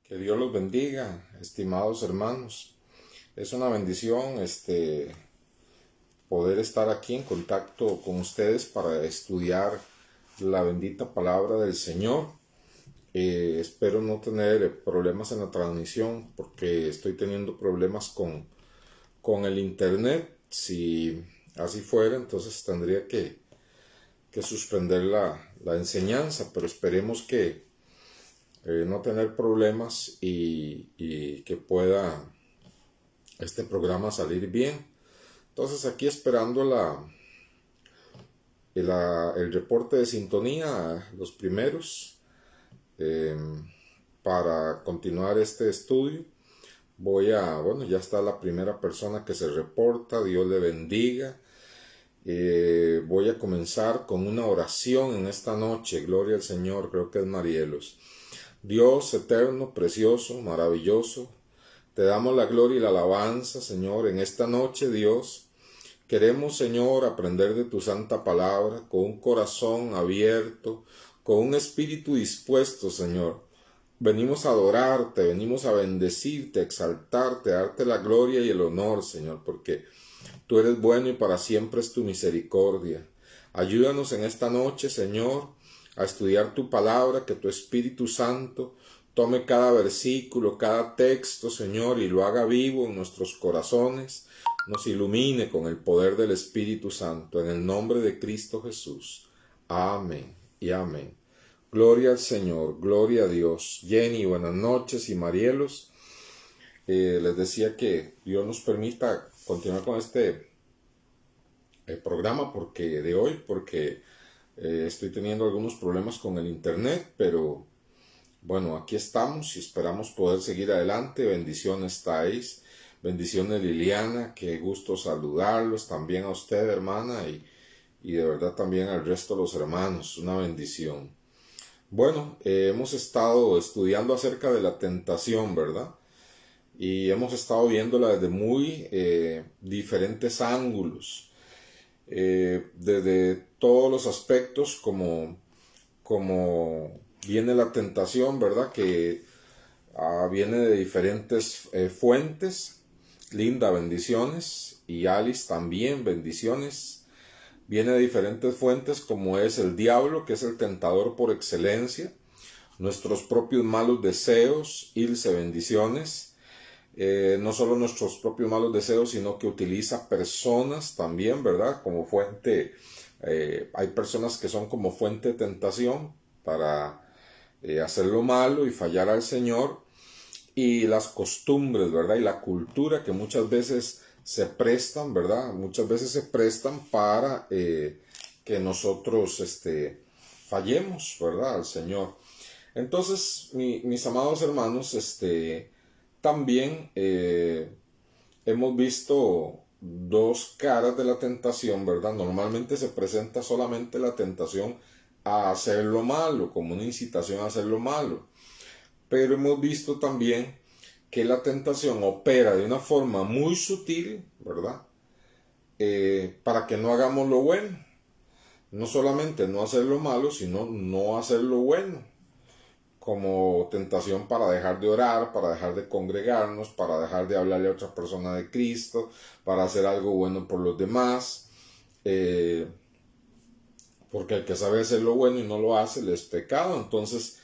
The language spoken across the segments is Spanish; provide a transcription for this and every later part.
Que Dios los bendiga, estimados hermanos. Es una bendición poder estar aquí en contacto con ustedes para estudiar la bendita palabra del Señor. Espero no tener problemas en la transmisión porque estoy teniendo problemas con el internet. Si así fuera, entonces tendría que suspender la enseñanza, pero esperemos que no tener problemas y que pueda este programa salir bien. Entonces aquí esperando el reporte de sintonía, los primeros, eh, para continuar este estudio. Bueno, ya está la primera persona que se reporta, Dios le bendiga. Voy a comenzar con una oración en esta noche, gloria al Señor, creo que es Marielos. Dios eterno, precioso, maravilloso, te damos la gloria y la alabanza, Señor, en esta noche, Dios. Queremos, Señor, aprender de tu santa palabra con un corazón abierto, con un espíritu dispuesto, Señor. Venimos a adorarte, venimos a bendecirte, a exaltarte, a darte la gloria y el honor, Señor, porque tú eres bueno y para siempre es tu misericordia. Ayúdanos en esta noche, Señor, a estudiar tu palabra, que tu Espíritu Santo tome cada versículo, cada texto, Señor, y lo haga vivo en nuestros corazones, nos ilumine con el poder del Espíritu Santo, en el nombre de Cristo Jesús. Amén y amén. Gloria al Señor, gloria a Dios. Jenny, buenas noches, y Marielos. Les decía que Dios nos permita continuar con este programa porque estoy teniendo algunos problemas con el internet, pero bueno, aquí estamos y esperamos poder seguir adelante. Bendiciones, Thais. Bendiciones, Liliana. Qué gusto saludarlos. También a usted, hermana, y de verdad también al resto de los hermanos. Una bendición. Bueno, hemos estado estudiando acerca de la tentación, ¿verdad? Y hemos estado viéndola desde muy diferentes ángulos, desde todos los aspectos como viene la tentación, ¿verdad? Que viene de diferentes fuentes. Linda, bendiciones. Y Alice también, bendiciones. Viene de diferentes fuentes como es el diablo, que es el tentador por excelencia. Nuestros propios malos deseos, Ilse, bendiciones. No solo nuestros propios malos deseos, sino que utiliza personas también, ¿verdad? Como fuente, hay personas que son como fuente de tentación para hacer lo malo y fallar al Señor, y las costumbres, ¿verdad? Y la cultura que muchas veces se prestan, ¿verdad? Muchas veces se prestan para que nosotros fallemos, ¿verdad? Al Señor. Entonces, mis amados hermanos, también hemos visto dos caras de la tentación, ¿verdad? Normalmente se presenta solamente la tentación a hacer lo malo, como una incitación a hacer lo malo. Pero hemos visto también que la tentación opera de una forma muy sutil, ¿verdad? Para que no hagamos lo bueno. No solamente no hacer lo malo, sino no hacer lo bueno, como tentación para dejar de orar, para dejar de congregarnos, para dejar de hablarle a otra persona de Cristo, para hacer algo bueno por los demás, porque el que sabe hacer lo bueno y no lo hace, le es pecado. Entonces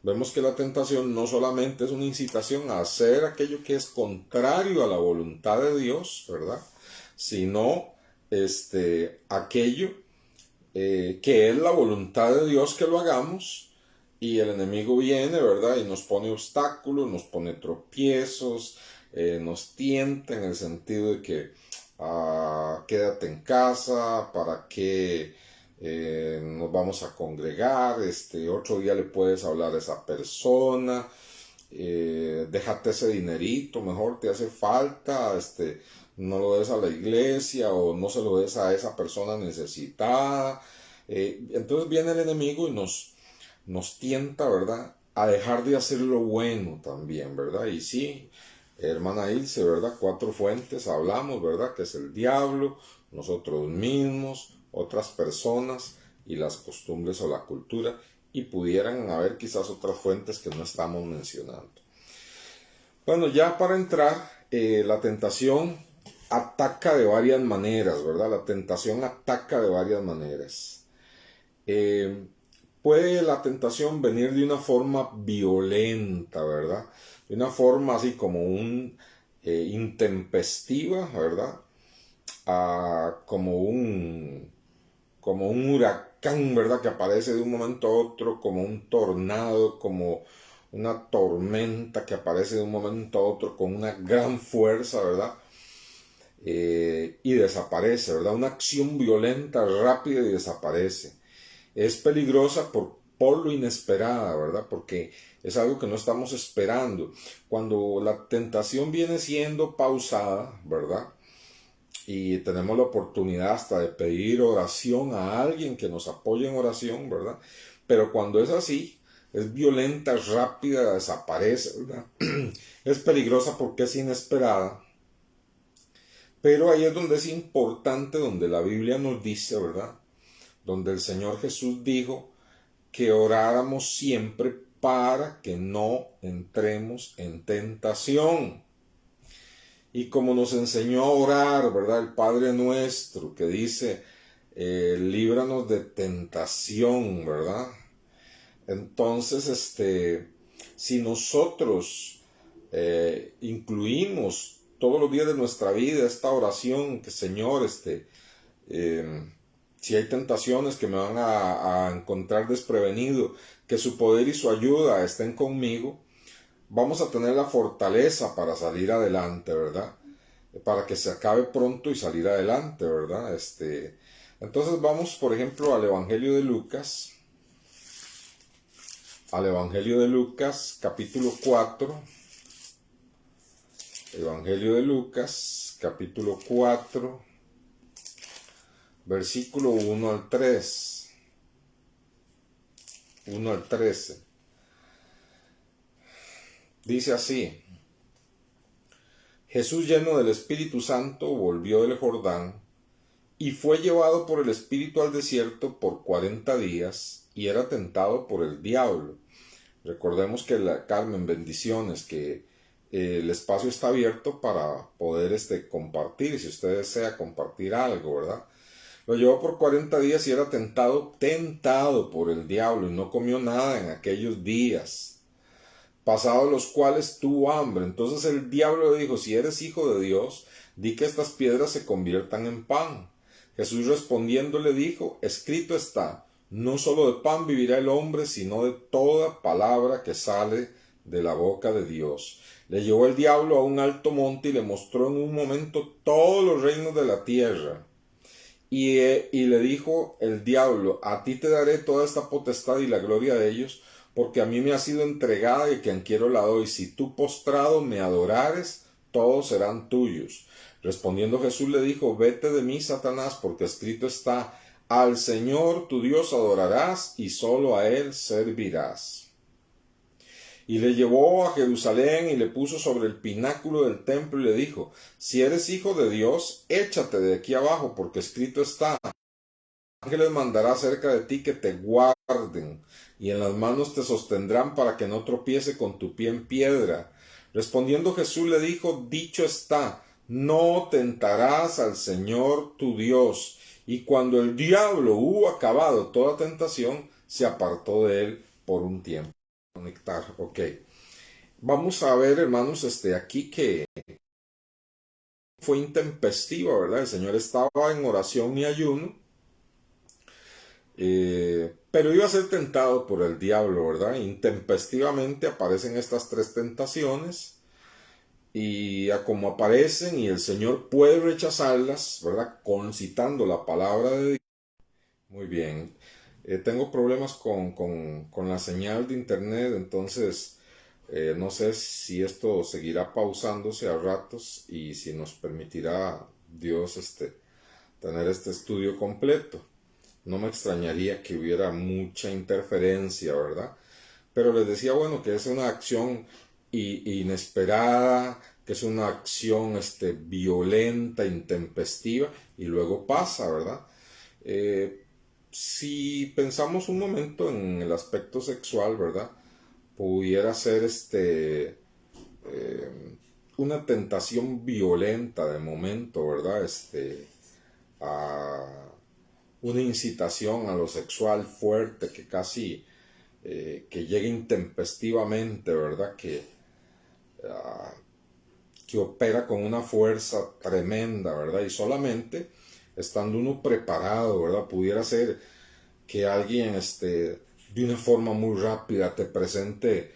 vemos que la tentación no solamente es una incitación a hacer aquello que es contrario a la voluntad de Dios, ¿verdad? Sino aquello que es la voluntad de Dios que lo hagamos. Y el enemigo viene, ¿verdad? Y nos pone obstáculos, nos pone tropiezos, nos tienta en el sentido de que quédate en casa, ¿para qué nos vamos a congregar? Otro día le puedes hablar a esa persona, déjate ese dinerito, mejor te hace falta, no lo des a la iglesia o no se lo des a esa persona necesitada. Entonces viene el enemigo y nos tienta, ¿verdad? A dejar de hacer lo bueno también, ¿verdad? Y sí, hermana Ilse, ¿verdad? 4 fuentes hablamos, ¿verdad? Que es el diablo, nosotros mismos, otras personas y las costumbres o la cultura, y pudieran haber quizás otras fuentes que no estamos mencionando. Bueno, ya para entrar, la tentación ataca de varias maneras, ¿verdad? La tentación ataca de varias maneras. Eh, Puede la tentación venir de una forma violenta, ¿verdad? De una forma así como intempestiva, ¿verdad? Como un huracán, ¿verdad? Que aparece de un momento a otro, como un tornado, como una tormenta que aparece de un momento a otro con una gran fuerza, ¿verdad? Y desaparece, ¿verdad? Una acción violenta, rápida y desaparece. Es peligrosa por lo inesperada, ¿verdad? Porque es algo que no estamos esperando. Cuando la tentación viene siendo pausada, ¿verdad? Y tenemos la oportunidad hasta de pedir oración a alguien que nos apoye en oración, ¿verdad? Pero cuando es así, es violenta, es rápida, desaparece, ¿verdad? Es peligrosa porque es inesperada. Pero ahí es donde es importante, donde la Biblia nos dice, ¿verdad? Donde el Señor Jesús dijo que oráramos siempre para que no entremos en tentación. Y como nos enseñó a orar, ¿verdad? El Padre nuestro que dice, líbranos de tentación, ¿verdad? Entonces, si nosotros incluimos todos los días de nuestra vida esta oración, que Señor, eh, si hay tentaciones que me van a encontrar desprevenido, que su poder y su ayuda estén conmigo, vamos a tener la fortaleza para salir adelante, ¿verdad? Para que se acabe pronto y salir adelante, ¿verdad? Entonces vamos, por ejemplo, al Evangelio de Lucas, capítulo 4, Evangelio de Lucas, capítulo 4, versículo 1 al 3, 1 al 13. Dice así: Jesús, lleno del Espíritu Santo, volvió del Jordán y fue llevado por el Espíritu al desierto por 40 días y era tentado por el diablo. Recordemos que Carmen, bendiciones, que el espacio está abierto para poder compartir, si usted desea compartir algo, ¿verdad? Lo llevó por 40 días y era tentado por el diablo y no comió nada en aquellos días, pasados los cuales tuvo hambre. Entonces el diablo le dijo: si eres hijo de Dios, di que estas piedras se conviertan en pan. Jesús respondiendo le dijo: escrito está, no solo de pan vivirá el hombre, sino de toda palabra que sale de la boca de Dios. Le llevó el diablo a un alto monte y le mostró en un momento todos los reinos de la tierra. Y le dijo el diablo: a ti te daré toda esta potestad y la gloria de ellos, porque a mí me ha sido entregada y a quien quiero la doy. Si tú postrado me adorares, todos serán tuyos. Respondiendo Jesús le dijo: vete de mí, Satanás, porque escrito está, al Señor tu Dios adorarás y solo a Él servirás. Y le llevó a Jerusalén y le puso sobre el pináculo del templo y le dijo: si eres hijo de Dios, échate de aquí abajo, porque escrito está, ángeles mandará cerca de ti que te guarden, y en las manos te sostendrán para que no tropiece con tu pie en piedra. Respondiendo Jesús le dijo: dicho está, no tentarás al Señor tu Dios. Y cuando el diablo hubo acabado toda tentación, se apartó de él por un tiempo. Conectar, ok. Vamos a ver, hermanos, aquí que fue intempestiva, ¿verdad? El Señor estaba en oración y ayuno, pero iba a ser tentado por el diablo, ¿verdad? Intempestivamente aparecen estas tres tentaciones y a como aparecen y el Señor puede rechazarlas, ¿verdad? Concitando la palabra de Dios. Muy bien. Tengo problemas con la señal de internet, entonces no sé si esto seguirá pausándose a ratos y si nos permitirá Dios tener este estudio completo. No me extrañaría que hubiera mucha interferencia, ¿verdad? Pero les decía, bueno, que es una acción inesperada, que es una acción violenta, intempestiva, y luego pasa, ¿verdad? Si pensamos un momento en el aspecto sexual, ¿verdad? Pudiera ser una tentación violenta de momento, ¿verdad? A una incitación a lo sexual fuerte que casi que llega intempestivamente, ¿verdad? Que opera con una fuerza tremenda, ¿verdad? Y solamente estando uno preparado, ¿verdad? Pudiera ser que alguien de una forma muy rápida te presente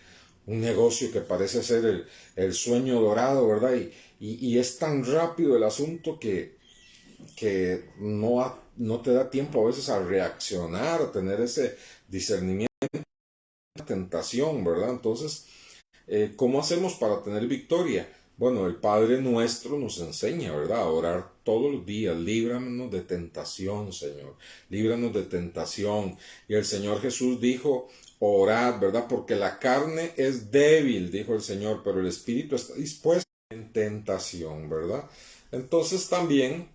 un negocio que parece ser el sueño dorado, ¿verdad? Y es tan rápido el asunto que no te da tiempo a veces a reaccionar, a tener ese discernimiento, tentación, ¿verdad? Entonces, ¿cómo hacemos para tener victoria? Bueno, el Padre Nuestro nos enseña, ¿verdad? A orar todos los días. Líbranos de tentación, Señor. Líbranos de tentación. Y el Señor Jesús dijo, orad, ¿verdad? Porque la carne es débil, dijo el Señor, pero el Espíritu está dispuesto en tentación, ¿verdad? Entonces también,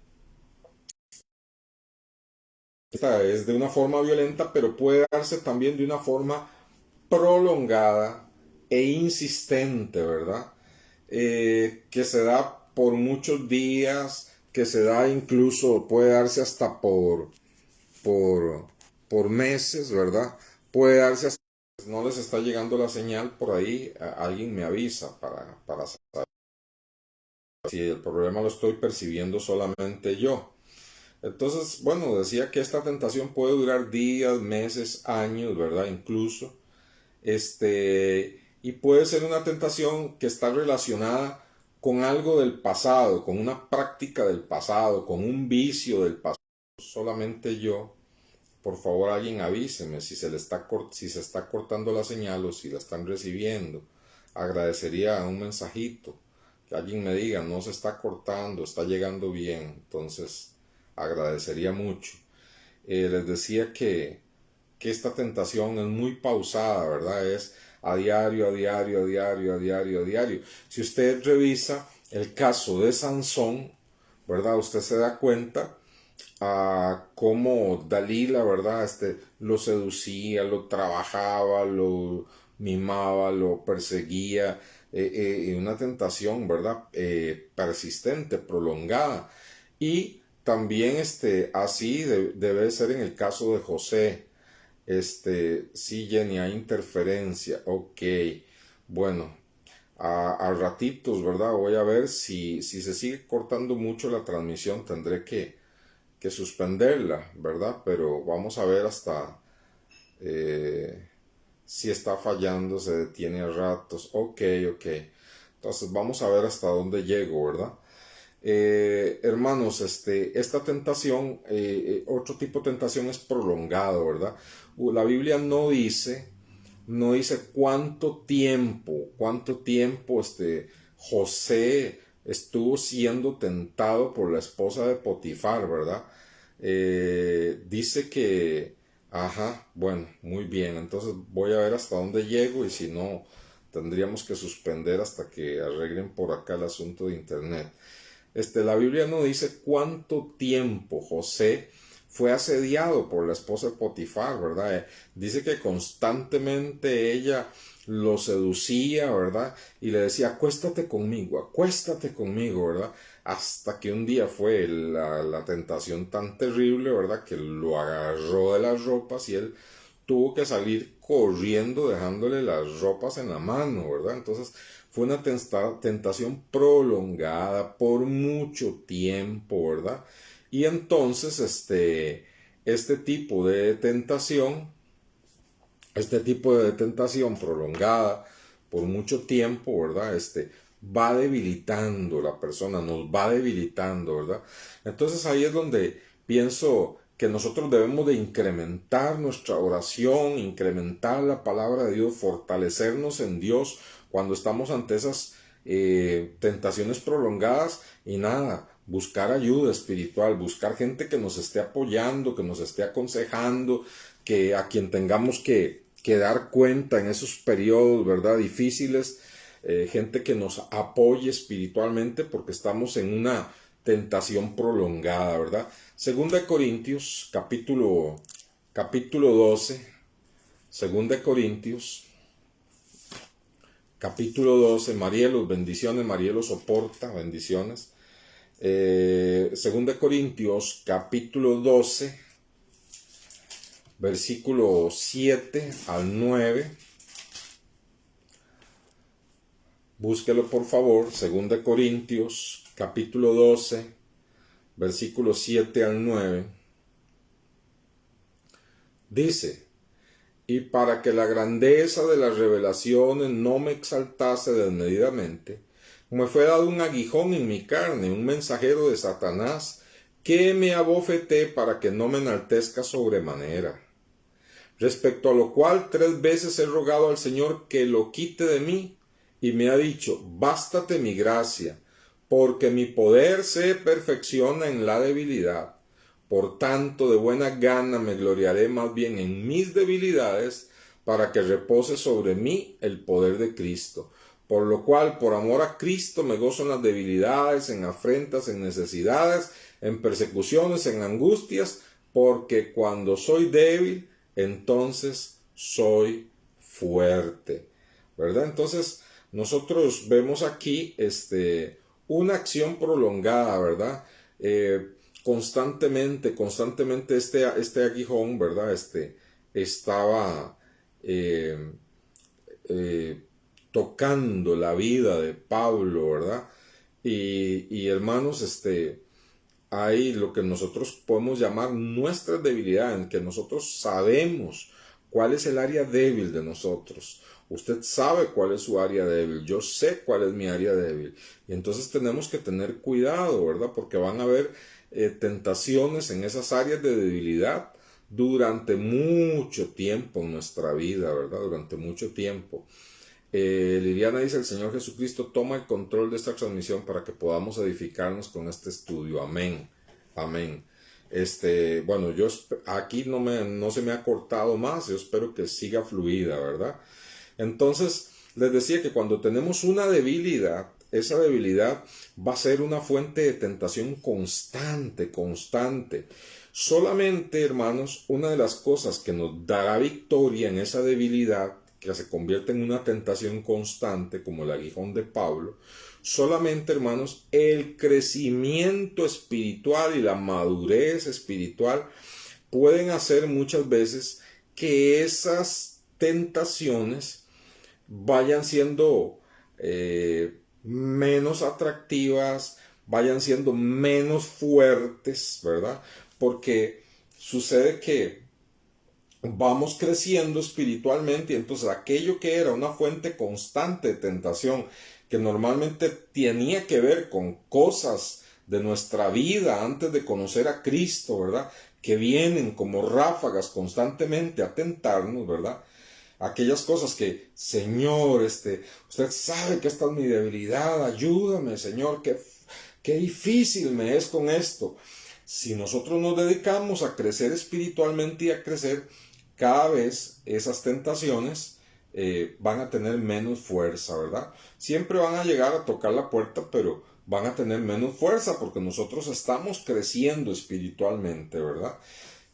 esta es de una forma violenta, pero puede darse también de una forma prolongada e insistente, ¿verdad? Que se da por muchos días, que se da incluso, puede darse hasta por, por meses, ¿verdad? Puede darse hasta no les está llegando la señal por ahí, alguien me avisa para saber si el problema lo estoy percibiendo solamente yo. Entonces, bueno, decía que esta tentación puede durar días, meses, años, ¿verdad? Incluso. Y puede ser una tentación que está relacionada con algo del pasado, con una práctica del pasado, con un vicio del pasado. Solamente yo, por favor, alguien avíseme si se está cortando la señal o si la están recibiendo. Agradecería un mensajito, que alguien me diga, no se está cortando, está llegando bien. Entonces, agradecería mucho. Les decía que esta tentación es muy pausada, ¿verdad? Es a diario, a diario, a diario, a diario, a diario. Si usted revisa el caso de Sansón, ¿verdad? Usted se da cuenta a cómo Dalila, ¿verdad? Lo seducía, lo trabajaba, lo mimaba, lo perseguía, una tentación, ¿verdad? Persistente, prolongada. Y también así debe ser en el caso de José. Sí, Jenny, hay interferencia. Ok, bueno, a ratitos, ¿verdad? Voy a ver si se sigue cortando mucho la transmisión, tendré que suspenderla, ¿verdad? Pero vamos a ver hasta eh, si está fallando, se detiene a ratos. Ok, ok. Entonces vamos a ver hasta dónde llego, ¿verdad? Hermanos, esta tentación, otro tipo de tentación es prolongado, ¿verdad? La Biblia no dice cuánto tiempo José estuvo siendo tentado por la esposa de Potifar, ¿verdad? Dice que, ajá, bueno, muy bien, entonces voy a ver hasta dónde llego y si no, tendríamos que suspender hasta que arreglen por acá el asunto de internet. La Biblia no dice cuánto tiempo José fue asediado por la esposa de Potifar, ¿verdad? Dice que constantemente ella lo seducía, ¿verdad? Y le decía, acuéstate conmigo, ¿verdad? Hasta que un día fue la tentación tan terrible, ¿verdad? Que lo agarró de las ropas y él tuvo que salir corriendo dejándole las ropas en la mano, ¿verdad? Entonces fue una tentación prolongada por mucho tiempo, ¿verdad? Y entonces este tipo de tentación, este tipo de tentación prolongada por mucho tiempo, ¿verdad? Va debilitando la persona, nos va debilitando, ¿verdad? Entonces ahí es donde pienso que nosotros debemos de incrementar nuestra oración, incrementar la palabra de Dios, fortalecernos en Dios cuando estamos ante esas tentaciones prolongadas y nada, buscar ayuda espiritual, buscar gente que nos esté apoyando, que nos esté aconsejando, que a quien tengamos que dar cuenta en esos periodos, ¿verdad? Difíciles, gente que nos apoye espiritualmente porque estamos en una tentación prolongada, ¿verdad? Segunda de Corintios, capítulo 12, Segunda de Corintios, capítulo 12, Marielos, bendiciones, Marielos soporta, bendiciones. 2 Corintios, capítulo 12, versículo 7 al 9. Búsquelo por favor, 2 Corintios, capítulo 12, versículo 7 al 9. Dice: y para que la grandeza de las revelaciones no me exaltase desmedidamente, me fue dado un aguijón en mi carne, un mensajero de Satanás, que me abofeté para que no me enaltezca sobremanera. Respecto a lo cual 3 veces he rogado al Señor que lo quite de mí, y me ha dicho: bástate mi gracia, porque mi poder se perfecciona en la debilidad. Por tanto, de buena gana me gloriaré más bien en mis debilidades, para que repose sobre mí el poder de Cristo. Por lo cual, por amor a Cristo, me gozo en las debilidades, en afrentas, en necesidades, en persecuciones, en angustias, porque cuando soy débil, entonces soy fuerte. ¿Verdad? Entonces, nosotros vemos aquí una acción prolongada, ¿verdad? Constantemente este aguijón, ¿verdad? Estaba tocando la vida de Pablo, ¿verdad? Y hermanos, hay lo que nosotros podemos llamar nuestras debilidades, en que nosotros sabemos cuál es el área débil de nosotros. Usted sabe cuál es su área débil, yo sé cuál es mi área débil. Y entonces tenemos que tener cuidado, ¿verdad? Porque van a haber tentaciones en esas áreas de debilidad durante mucho tiempo en nuestra vida, ¿verdad? Durante mucho tiempo. Liliana dice: el Señor Jesucristo toma el control de esta transmisión para que podamos edificarnos con este estudio. Amén. Amén. Bueno, yo aquí no se me ha cortado más, yo espero que siga fluida, ¿verdad? Entonces, les decía que cuando tenemos una debilidad, esa debilidad va a ser una fuente de tentación constante. Solamente, hermanos, una de las cosas que nos dará victoria en esa debilidad, que se convierte en una tentación constante, como el aguijón de Pablo, solamente, hermanos, el crecimiento espiritual y la madurez espiritual pueden hacer muchas veces que esas tentaciones vayan siendo menos atractivas, vayan siendo menos fuertes, ¿verdad? Porque sucede que vamos creciendo espiritualmente y entonces aquello que era una fuente constante de tentación, que normalmente tenía que ver con cosas de nuestra vida antes de conocer a Cristo, ¿verdad? Que vienen como ráfagas constantemente a tentarnos, ¿verdad? Aquellas cosas que, Señor, usted sabe que esta es mi debilidad, ayúdame, Señor, qué difícil me es con esto. Si nosotros nos dedicamos a crecer espiritualmente y a crecer, cada vez esas tentaciones van a tener menos fuerza, ¿verdad? Siempre van a llegar a tocar la puerta, pero van a tener menos fuerza porque nosotros estamos creciendo espiritualmente, ¿verdad?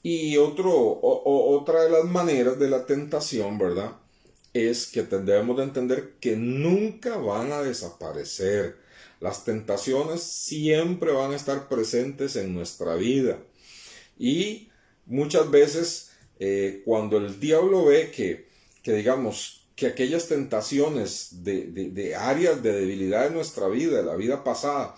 Y otra de las maneras de la tentación, ¿verdad? Es que debemos de entender que nunca van a desaparecer. Las tentaciones siempre van a estar presentes en nuestra vida. Y muchas veces cuando el diablo ve que digamos, que aquellas tentaciones de áreas de debilidad de nuestra vida, de la vida pasada,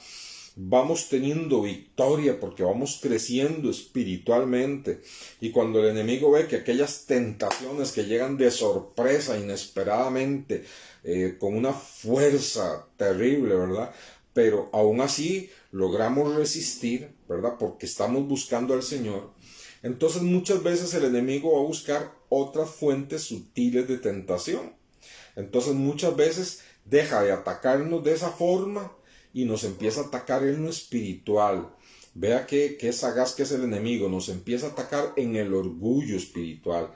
vamos teniendo victoria porque vamos creciendo espiritualmente. Y cuando el enemigo ve que aquellas tentaciones que llegan de sorpresa, inesperadamente, con una fuerza terrible, ¿verdad? Pero aún así logramos resistir, ¿verdad? Porque estamos buscando al Señor. Entonces muchas veces el enemigo va a buscar otras fuentes sutiles de tentación. Entonces muchas veces deja de atacarnos de esa forma y nos empieza a atacar en lo espiritual. Vea qué sagaz que es el enemigo. Nos empieza a atacar en el orgullo espiritual.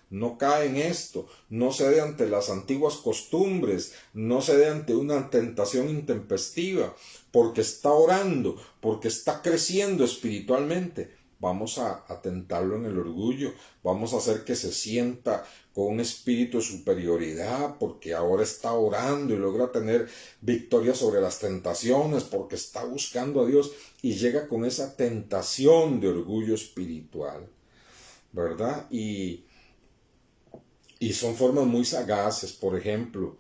No cae en esto, no cede ante las antiguas costumbres, no cede ante una tentación intempestiva, porque está orando, porque está creciendo espiritualmente. vamos a tentarlo en el orgullo, vamos a hacer que se sienta con un espíritu de superioridad porque ahora está orando y logra tener victoria sobre las tentaciones porque está buscando a Dios y llega con esa tentación de orgullo espiritual, ¿verdad? Y son formas muy sagaces. Por ejemplo,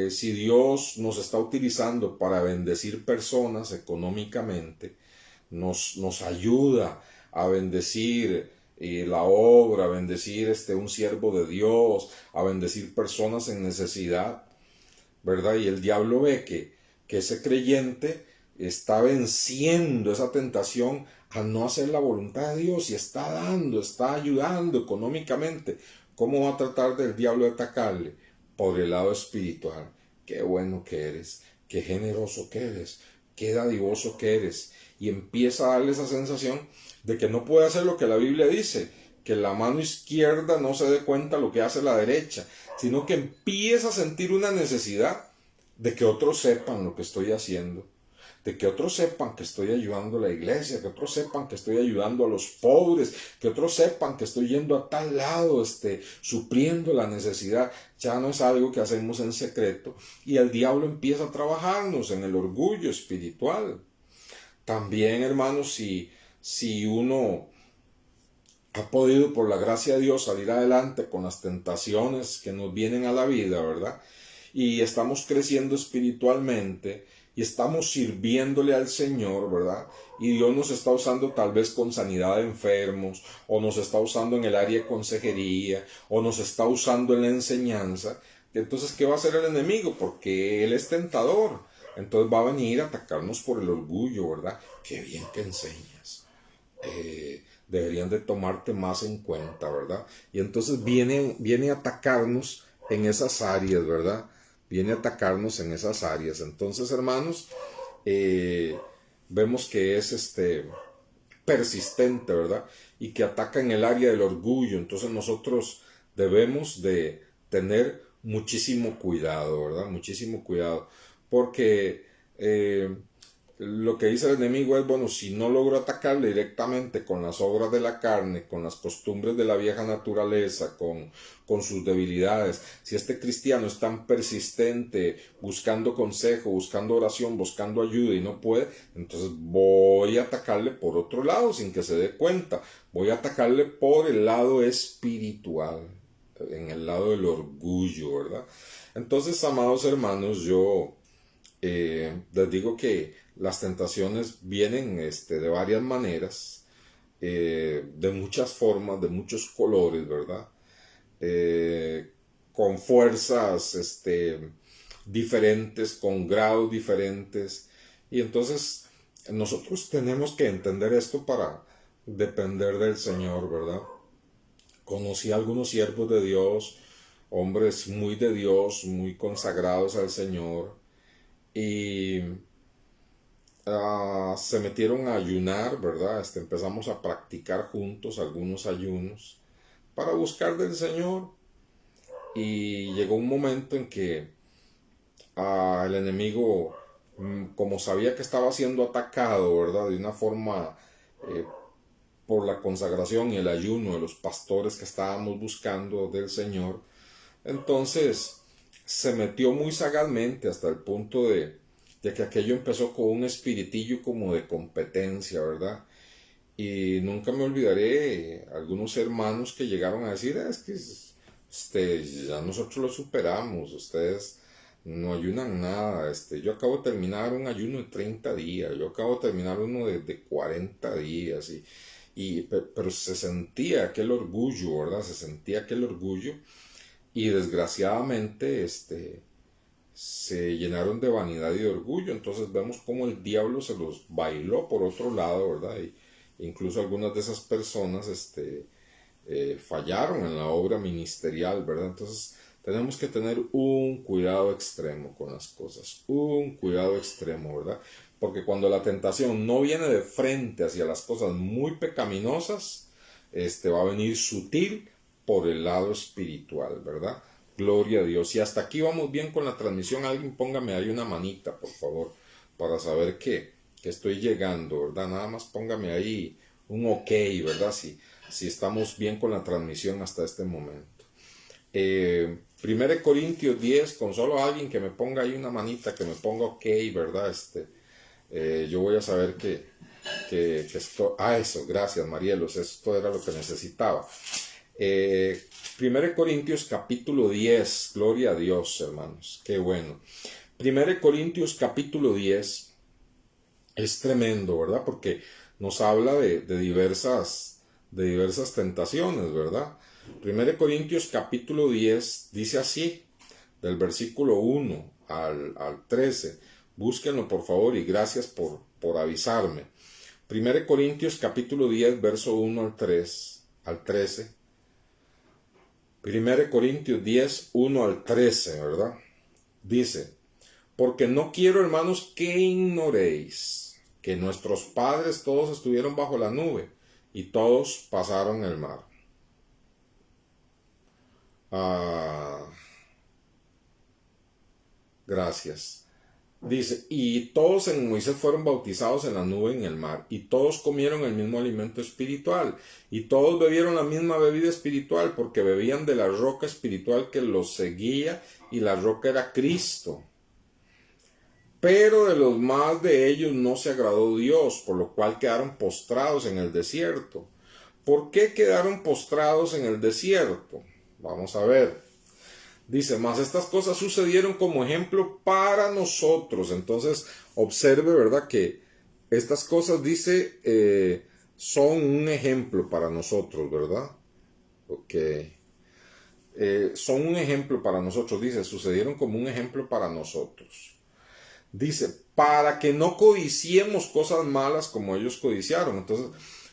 si Dios nos está utilizando para bendecir personas económicamente, nos ayuda a bendecir la obra, a bendecir un siervo de Dios, a bendecir personas en necesidad, ¿verdad? Y el diablo ve que ese creyente está venciendo esa tentación a no hacer la voluntad de Dios y está dando, está ayudando económicamente. ¿Cómo va a tratar del diablo de atacarle? Por el lado espiritual. Qué bueno que eres, qué generoso que eres, qué dadivoso que eres. Y empieza a darle esa sensación de que no puede hacer lo que la Biblia dice, que la mano izquierda no se dé cuenta lo que hace la derecha, sino que empieza a sentir una necesidad de que otros sepan lo que estoy haciendo, de que otros sepan que estoy ayudando a la iglesia, que otros sepan que estoy ayudando a los pobres, que otros sepan que estoy yendo a tal lado, supliendo la necesidad. Ya no es algo que hacemos en secreto y el diablo empieza a trabajarnos en el orgullo espiritual. También, hermanos, si uno ha podido por la gracia de Dios salir adelante con las tentaciones que nos vienen a la vida, ¿verdad? Y estamos creciendo espiritualmente y estamos sirviéndole al Señor, ¿verdad? Y Dios nos está usando tal vez con sanidad de enfermos, o nos está usando en el área de consejería, o nos está usando en la enseñanza. Entonces, ¿qué va a hacer el enemigo? Porque él es tentador. Entonces va a venir a atacarnos por el orgullo, ¿verdad? Qué bien que enseñas. Deberían de tomarte más en cuenta, ¿verdad? Y entonces viene a atacarnos en esas áreas, ¿verdad? Viene a atacarnos en esas áreas. Entonces, hermanos, vemos que es persistente, ¿verdad? Y que ataca en el área del orgullo. Entonces nosotros debemos de tener muchísimo cuidado, ¿verdad? Muchísimo cuidado. Porque lo que dice el enemigo es, bueno, si no logro atacarle directamente con las obras de la carne, con las costumbres de la vieja naturaleza, con sus debilidades, si este cristiano es tan persistente, buscando consejo, buscando oración, buscando ayuda y no puede, entonces voy a atacarle por otro lado sin que se dé cuenta, voy a atacarle por el lado espiritual, en el lado del orgullo, ¿verdad? Entonces, amados hermanos, yo les digo que las tentaciones vienen de varias maneras, de muchas formas, de muchos colores, ¿verdad? Con fuerzas diferentes, con grados diferentes. Y entonces nosotros tenemos que entender esto para depender del Señor, ¿verdad? Conocí a algunos siervos de Dios, hombres muy de Dios, muy consagrados al Señor, y se metieron a ayunar, ¿verdad? Empezamos a practicar juntos algunos ayunos para buscar del Señor. Y llegó un momento en que el enemigo, como sabía que estaba siendo atacado, ¿verdad? De una forma por la consagración y el ayuno de los pastores que estábamos buscando del Señor, entonces se metió muy sagazmente hasta el punto de que aquello empezó con un espiritillo como de competencia, ¿verdad? Y nunca me olvidaré algunos hermanos que llegaron a decir, es que ya nosotros lo superamos, ustedes no ayunan nada, yo acabo de terminar un ayuno de 30 días, yo acabo de terminar uno de 40 días, pero se sentía aquel orgullo, ¿verdad? Se sentía aquel orgullo y desgraciadamente se llenaron de vanidad y de orgullo. Entonces vemos cómo el diablo se los bailó por otro lado, ¿verdad? Y incluso algunas de esas personas fallaron en la obra ministerial, ¿verdad? Entonces tenemos que tener un cuidado extremo con las cosas, un cuidado extremo, ¿verdad? Porque cuando la tentación no viene de frente hacia las cosas muy pecaminosas, va a venir sutil por el lado espiritual, ¿verdad? Gloria a Dios. Y hasta aquí vamos bien con la transmisión. Alguien póngame ahí una manita, por favor, para saber que estoy llegando, ¿verdad? Nada más póngame ahí un ok, ¿verdad? Si estamos bien con la transmisión hasta este momento. 1 Corintios 10, con solo alguien que me ponga ahí una manita, que me ponga ok, ¿verdad? Yo voy a saber que esto... eso, gracias Marielos, esto era lo que necesitaba. 1 Corintios capítulo 10, gloria a Dios, hermanos, qué bueno. 1 Corintios capítulo 10 es tremendo, ¿verdad? Porque nos habla de diversas tentaciones, ¿verdad? 1 Corintios capítulo 10 dice así, del versículo 1 al 13. Búsquenlo por favor y gracias por avisarme. 1 Corintios capítulo 10, verso 1 al 13. 1 Corintios 10, 1 al 13, ¿verdad? Dice, porque no quiero, hermanos, que ignoréis que nuestros padres todos estuvieron bajo la nube y todos pasaron el mar. Gracias. Dice, y todos en Moisés fueron bautizados en la nube en el mar, y todos comieron el mismo alimento espiritual, y todos bebieron la misma bebida espiritual, porque bebían de la roca espiritual que los seguía, y la roca era Cristo. Pero de los más de ellos no se agradó Dios, por lo cual quedaron postrados en el desierto. ¿Por qué quedaron postrados en el desierto? Vamos a ver. Dice, mas estas cosas sucedieron como ejemplo para nosotros. Entonces, observe, ¿verdad? Que estas cosas, dice, son un ejemplo para nosotros, ¿verdad? Ok. Son un ejemplo para nosotros, dice, sucedieron como un ejemplo para nosotros. Dice, para que no codiciemos cosas malas como ellos codiciaron. Entonces,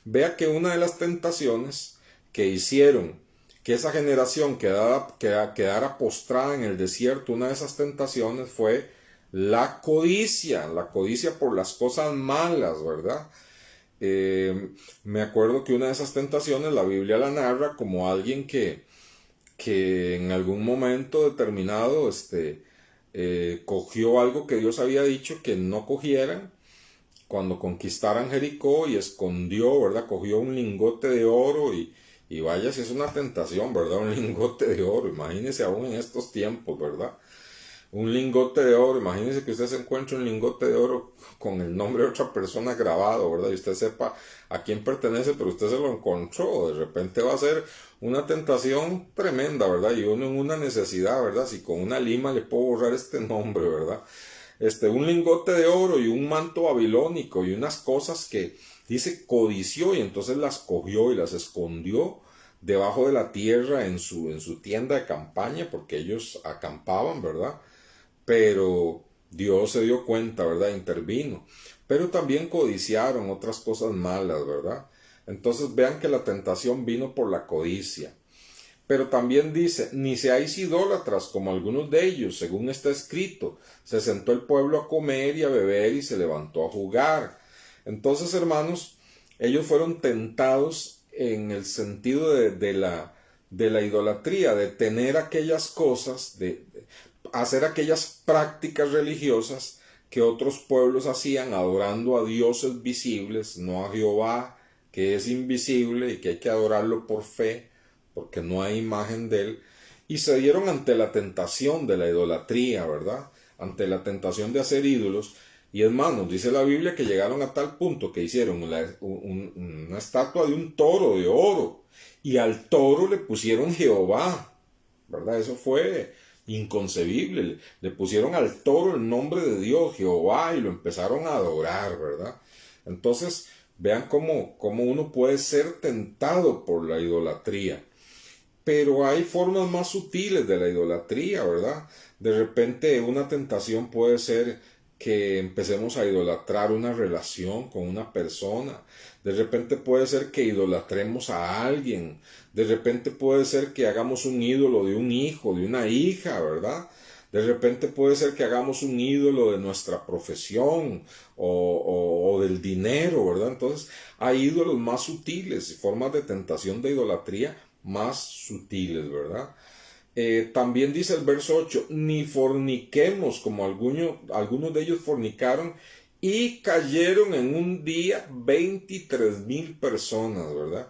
vea que una de las tentaciones que hicieron que esa generación quedara postrada en el desierto, una de esas tentaciones fue la codicia por las cosas malas, ¿verdad? Me acuerdo que una de esas tentaciones la Biblia la narra como alguien que en algún momento determinado cogió algo que Dios había dicho que no cogieran cuando conquistaran Jericó y escondió, ¿verdad? Cogió un lingote de oro y vaya si es una tentación, ¿verdad? Un lingote de oro, imagínese aún en estos tiempos, ¿verdad? Un lingote de oro, imagínese que usted se encuentre un lingote de oro con el nombre de otra persona grabado, ¿verdad? Y usted sepa a quién pertenece, pero usted se lo encontró, de repente va a ser una tentación tremenda, ¿verdad? Y uno en una necesidad, ¿verdad? Si con una lima le puedo borrar este nombre, ¿verdad? Un lingote de oro y un manto babilónico y unas cosas que dice codició y entonces las cogió y las escondió debajo de la tierra en su tienda de campaña porque ellos acampaban, ¿verdad? Pero Dios se dio cuenta, ¿verdad? Intervino. Pero también codiciaron otras cosas malas, ¿verdad? Entonces vean que la tentación vino por la codicia. Pero también dice, ni seáis idólatras como algunos de ellos, según está escrito. Se sentó el pueblo a comer y a beber y se levantó a jugar. Entonces, hermanos, ellos fueron tentados en el sentido de la idolatría, de tener aquellas cosas, de hacer aquellas prácticas religiosas que otros pueblos hacían adorando a dioses visibles, no a Jehová, que es invisible y que hay que adorarlo por fe, porque no hay imagen de él, y se dieron ante la tentación de la idolatría, ¿verdad? Ante la tentación de hacer ídolos, y hermanos, dice la Biblia que llegaron a tal punto que hicieron una estatua de un toro de oro, y al toro le pusieron Jehová, ¿verdad? Eso fue inconcebible, le pusieron al toro el nombre de Dios, Jehová, y lo empezaron a adorar, ¿verdad? Entonces, vean cómo uno puede ser tentado por la idolatría. Pero hay formas más sutiles de la idolatría, ¿verdad? De repente una tentación puede ser que empecemos a idolatrar una relación con una persona. De repente puede ser que idolatremos a alguien. De repente puede ser que hagamos un ídolo de un hijo, de una hija, ¿verdad? De repente puede ser que hagamos un ídolo de nuestra profesión o del dinero, ¿verdad? Entonces hay ídolos más sutiles y formas de tentación de idolatría más sutiles, ¿verdad? También dice el verso 8, ni forniquemos como algunos de ellos fornicaron y cayeron en un día 23,000 personas, ¿verdad?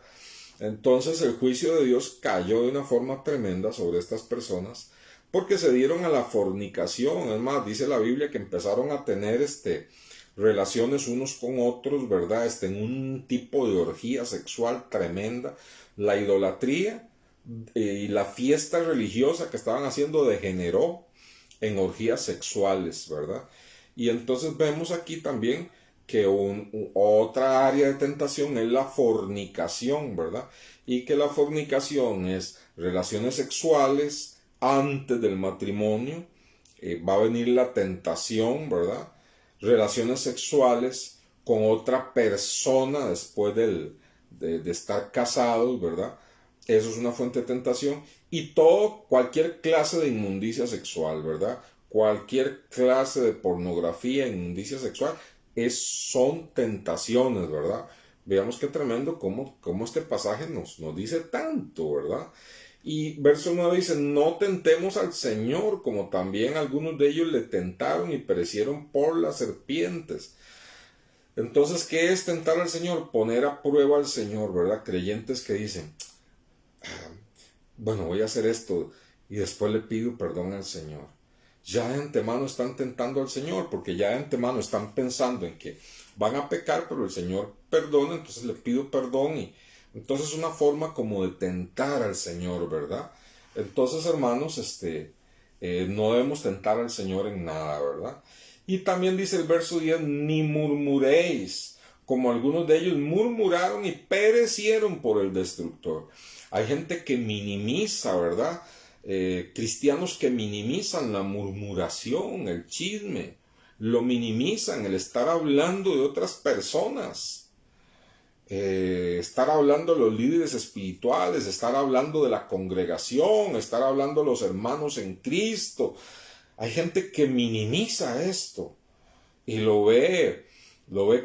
Entonces el juicio de Dios cayó de una forma tremenda sobre estas personas porque se dieron a la fornicación. Es más, dice la Biblia que empezaron a tener relaciones unos con otros, ¿verdad? En un tipo de orgía sexual tremenda. La idolatría y la fiesta religiosa que estaban haciendo degeneró en orgías sexuales, ¿verdad? Y entonces vemos aquí también que otra área de tentación es la fornicación, ¿verdad? Y que la fornicación es relaciones sexuales antes del matrimonio, va a venir la tentación, ¿verdad? Relaciones sexuales con otra persona después de estar casados, ¿verdad? Eso es una fuente de tentación. Y cualquier clase de inmundicia sexual, ¿verdad? Cualquier clase de pornografía, inmundicia sexual, son tentaciones, ¿verdad? Veamos qué tremendo cómo este pasaje nos dice tanto, ¿verdad? Y verso 9 dice, no tentemos al Señor, como también algunos de ellos le tentaron y perecieron por las serpientes. Entonces, ¿qué es tentar al Señor? Poner a prueba al Señor, ¿verdad? Creyentes que dicen, bueno, voy a hacer esto y después le pido perdón al Señor. Ya de antemano están tentando al Señor, porque ya de antemano están pensando en que van a pecar, pero el Señor perdona, entonces le pido perdón. Y entonces es una forma como de tentar al Señor, ¿verdad? Entonces, hermanos, no debemos tentar al Señor en nada, ¿verdad? Y también dice el verso 10, ni murmuréis, como algunos de ellos murmuraron y perecieron por el destructor. Hay gente que minimiza, ¿verdad? Cristianos que minimizan la murmuración, el chisme, lo minimizan, el estar hablando de otras personas, estar hablando de los líderes espirituales, estar hablando de la congregación, estar hablando de los hermanos en Cristo. Hay gente que minimiza esto y lo ve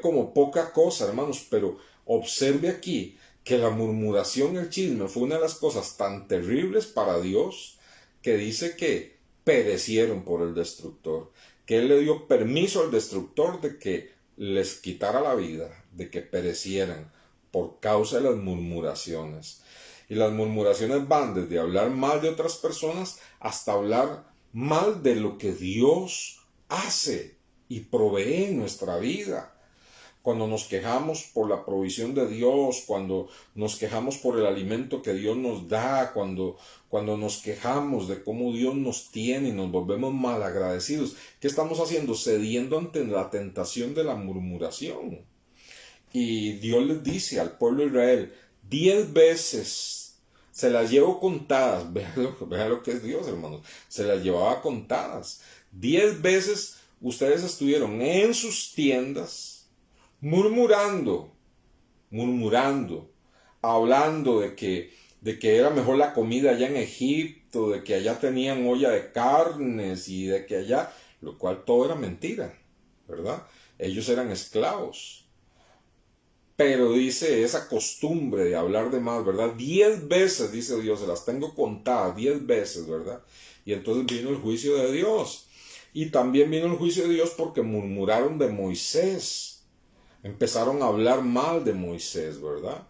como poca cosa, hermanos, pero observe aquí que la murmuración y el chisme fue una de las cosas tan terribles para Dios que dice que perecieron por el destructor, que Él le dio permiso al destructor de que les quitara la vida, de que perecieran por causa de las murmuraciones. Y las murmuraciones van desde hablar mal de otras personas hasta hablar mal de lo que Dios hace y provee en nuestra vida. Cuando nos quejamos por la provisión de Dios, cuando nos quejamos por el alimento que Dios nos da, cuando nos quejamos de cómo Dios nos tiene y nos volvemos malagradecidos, ¿qué estamos haciendo? Cediendo ante la tentación de la murmuración. Y Dios les dice al pueblo de Israel, 10 veces se las llevo contadas. Vean lo que es Dios, hermanos. Se las llevaba contadas. 10 veces ustedes estuvieron en sus tiendas murmurando, hablando de que era mejor la comida allá en Egipto, de que allá tenían olla de carnes y de que allá, lo cual todo era mentira, ¿verdad? Ellos eran esclavos. Pero dice esa costumbre de hablar de más, ¿verdad? 10 veces, dice Dios, se las tengo contadas, 10 veces, ¿verdad? Y entonces vino el juicio de Dios. Y también vino el juicio de Dios porque murmuraron de Moisés. Empezaron a hablar mal de Moisés, ¿verdad?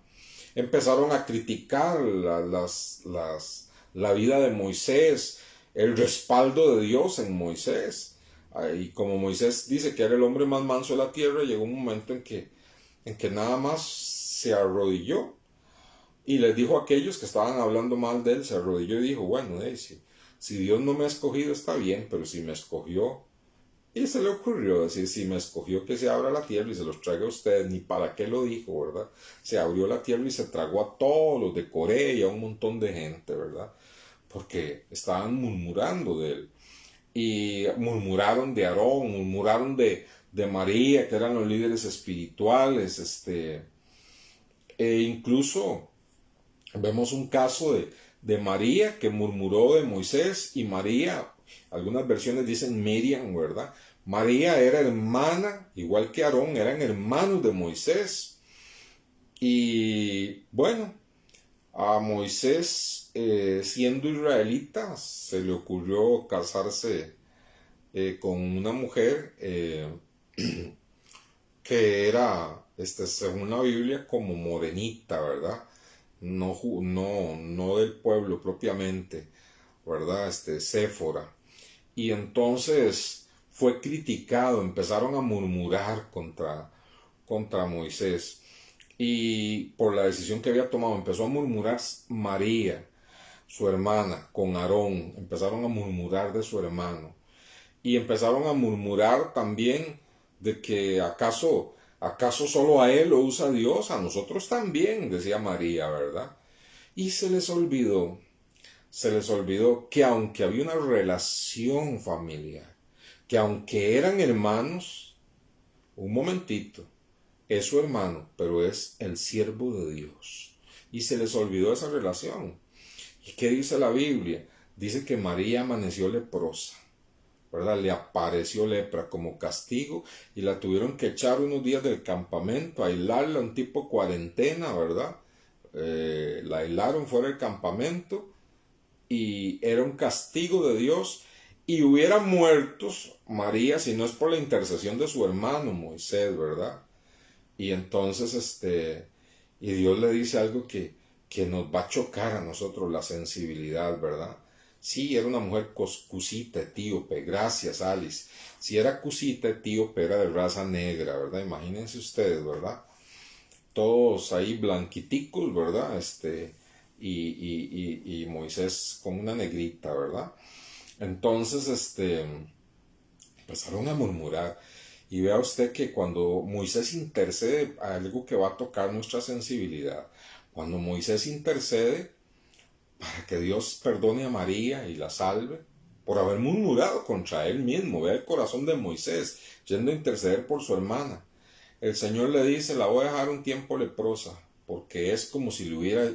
Empezaron a criticar la vida de Moisés, el respaldo de Dios en Moisés. Y como Moisés dice que era el hombre más manso de la tierra, llegó un momento en que nada más se arrodilló y les dijo a aquellos que estaban hablando mal de él, se arrodilló y dijo, bueno, si Dios no me ha escogido está bien, pero si me escogió, y se le ocurrió decir, si me escogió que se abra la tierra y se los traiga a ustedes, ni para qué lo dijo, ¿verdad? Se abrió la tierra y se tragó a todos los de Corea y a un montón de gente, ¿verdad? Porque estaban murmurando de él. Y murmuraron de Aarón, murmuraron de María, que eran los líderes espirituales, e incluso vemos un caso de María que murmuró de Moisés, y María, algunas versiones dicen Miriam, ¿verdad? María era hermana, igual que Aarón, eran hermanos de Moisés. Y bueno, a Moisés, siendo israelita, se le ocurrió casarse con una mujer que era, según la Biblia, como morenita, ¿verdad? No del pueblo propiamente, ¿verdad? Séfora. Y entonces fue criticado, empezaron a murmurar contra Moisés. Y por la decisión que había tomado, empezó a murmurar María, su hermana, con Aarón. Empezaron a murmurar de su hermano. Y empezaron a murmurar también de que acaso solo a él lo usa Dios, a nosotros también, decía María, ¿verdad? Y se les olvidó que aunque había una relación familiar, que aunque eran hermanos, un momentito, es su hermano, pero es el siervo de Dios. Y se les olvidó esa relación. ¿Y qué dice la Biblia? Dice que María amaneció leprosa, ¿verdad? Le apareció lepra como castigo y la tuvieron que echar unos días del campamento, aislarla, un tipo cuarentena, ¿verdad? La aislaron fuera del campamento y era un castigo de Dios y hubiera muerto María si no es por la intercesión de su hermano Moisés, ¿verdad? Y entonces, y Dios le dice algo que nos va a chocar a nosotros la sensibilidad, ¿verdad? Sí, era una mujer cusita, etíope, gracias Alice. Si era cusita, etíope, era de raza negra, ¿verdad? Imagínense ustedes, ¿verdad? Todos ahí blanquiticos, ¿verdad? Y Moisés con una negrita, ¿verdad? Entonces, empezaron a murmurar. Y vea usted que cuando Moisés intercede, algo que va a tocar nuestra sensibilidad, cuando Moisés intercede para que Dios perdone a María y la salve, por haber murmurado contra él mismo, vea el corazón de Moisés, yendo a interceder por su hermana. El Señor le dice, la voy a dejar un tiempo leprosa, porque es como si le hubiera,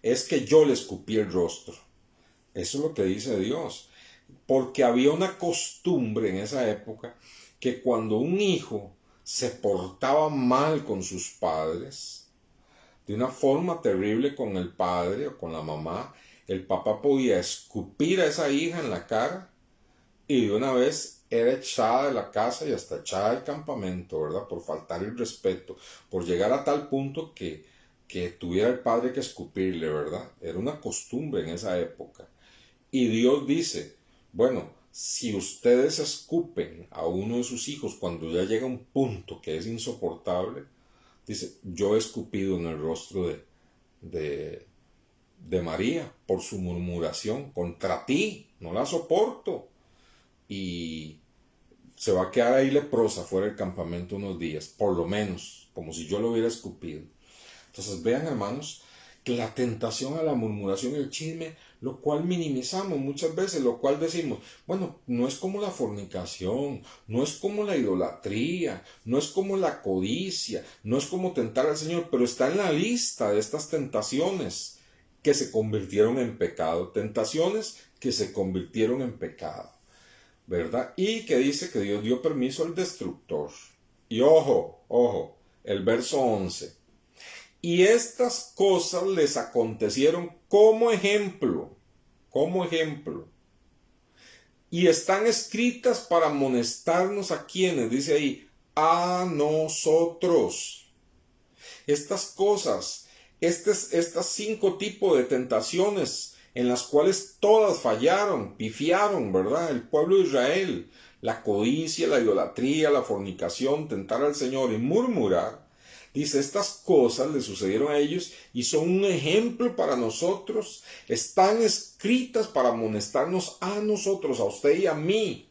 es que yo le escupí el rostro. Eso es lo que dice Dios. Porque había una costumbre en esa época que cuando un hijo se portaba mal con sus padres, de una forma terrible con el padre o con la mamá, el papá podía escupir a esa hija en la cara y de una vez era echada de la casa y hasta echada del campamento, ¿verdad? Por faltar el respeto, por llegar a tal punto que tuviera el padre que escupirle, ¿verdad? Era una costumbre en esa época. Y Dios dice, bueno, si ustedes escupen a uno de sus hijos cuando ya llega un punto que es insoportable, dice, yo he escupido en el rostro de María por su murmuración contra ti, no la soporto. Y se va a quedar ahí leprosa fuera del campamento unos días, por lo menos, como si yo lo hubiera escupido. Entonces vean, hermanos, que la tentación a la murmuración y el chisme, lo cual minimizamos muchas veces, lo cual decimos, bueno, no es como la fornicación, no es como la idolatría, no es como la codicia, no es como tentar al Señor, pero está en la lista de estas tentaciones que se convirtieron en pecado, tentaciones que se convirtieron en pecado, ¿verdad? Y que dice que Dios dio permiso al destructor. Y ojo, el verso 11. Y estas cosas les acontecieron como ejemplo, y están escritas para amonestarnos a quienes, dice ahí, a nosotros. Estas cosas, estas 5 tipos de tentaciones en las cuales todas fallaron, pifiaron, ¿verdad? El pueblo de Israel, la codicia, la idolatría, la fornicación, tentar al Señor y murmurar. Dice, estas cosas le sucedieron a ellos y son un ejemplo para nosotros. Están escritas para amonestarnos a nosotros, a usted y a mí,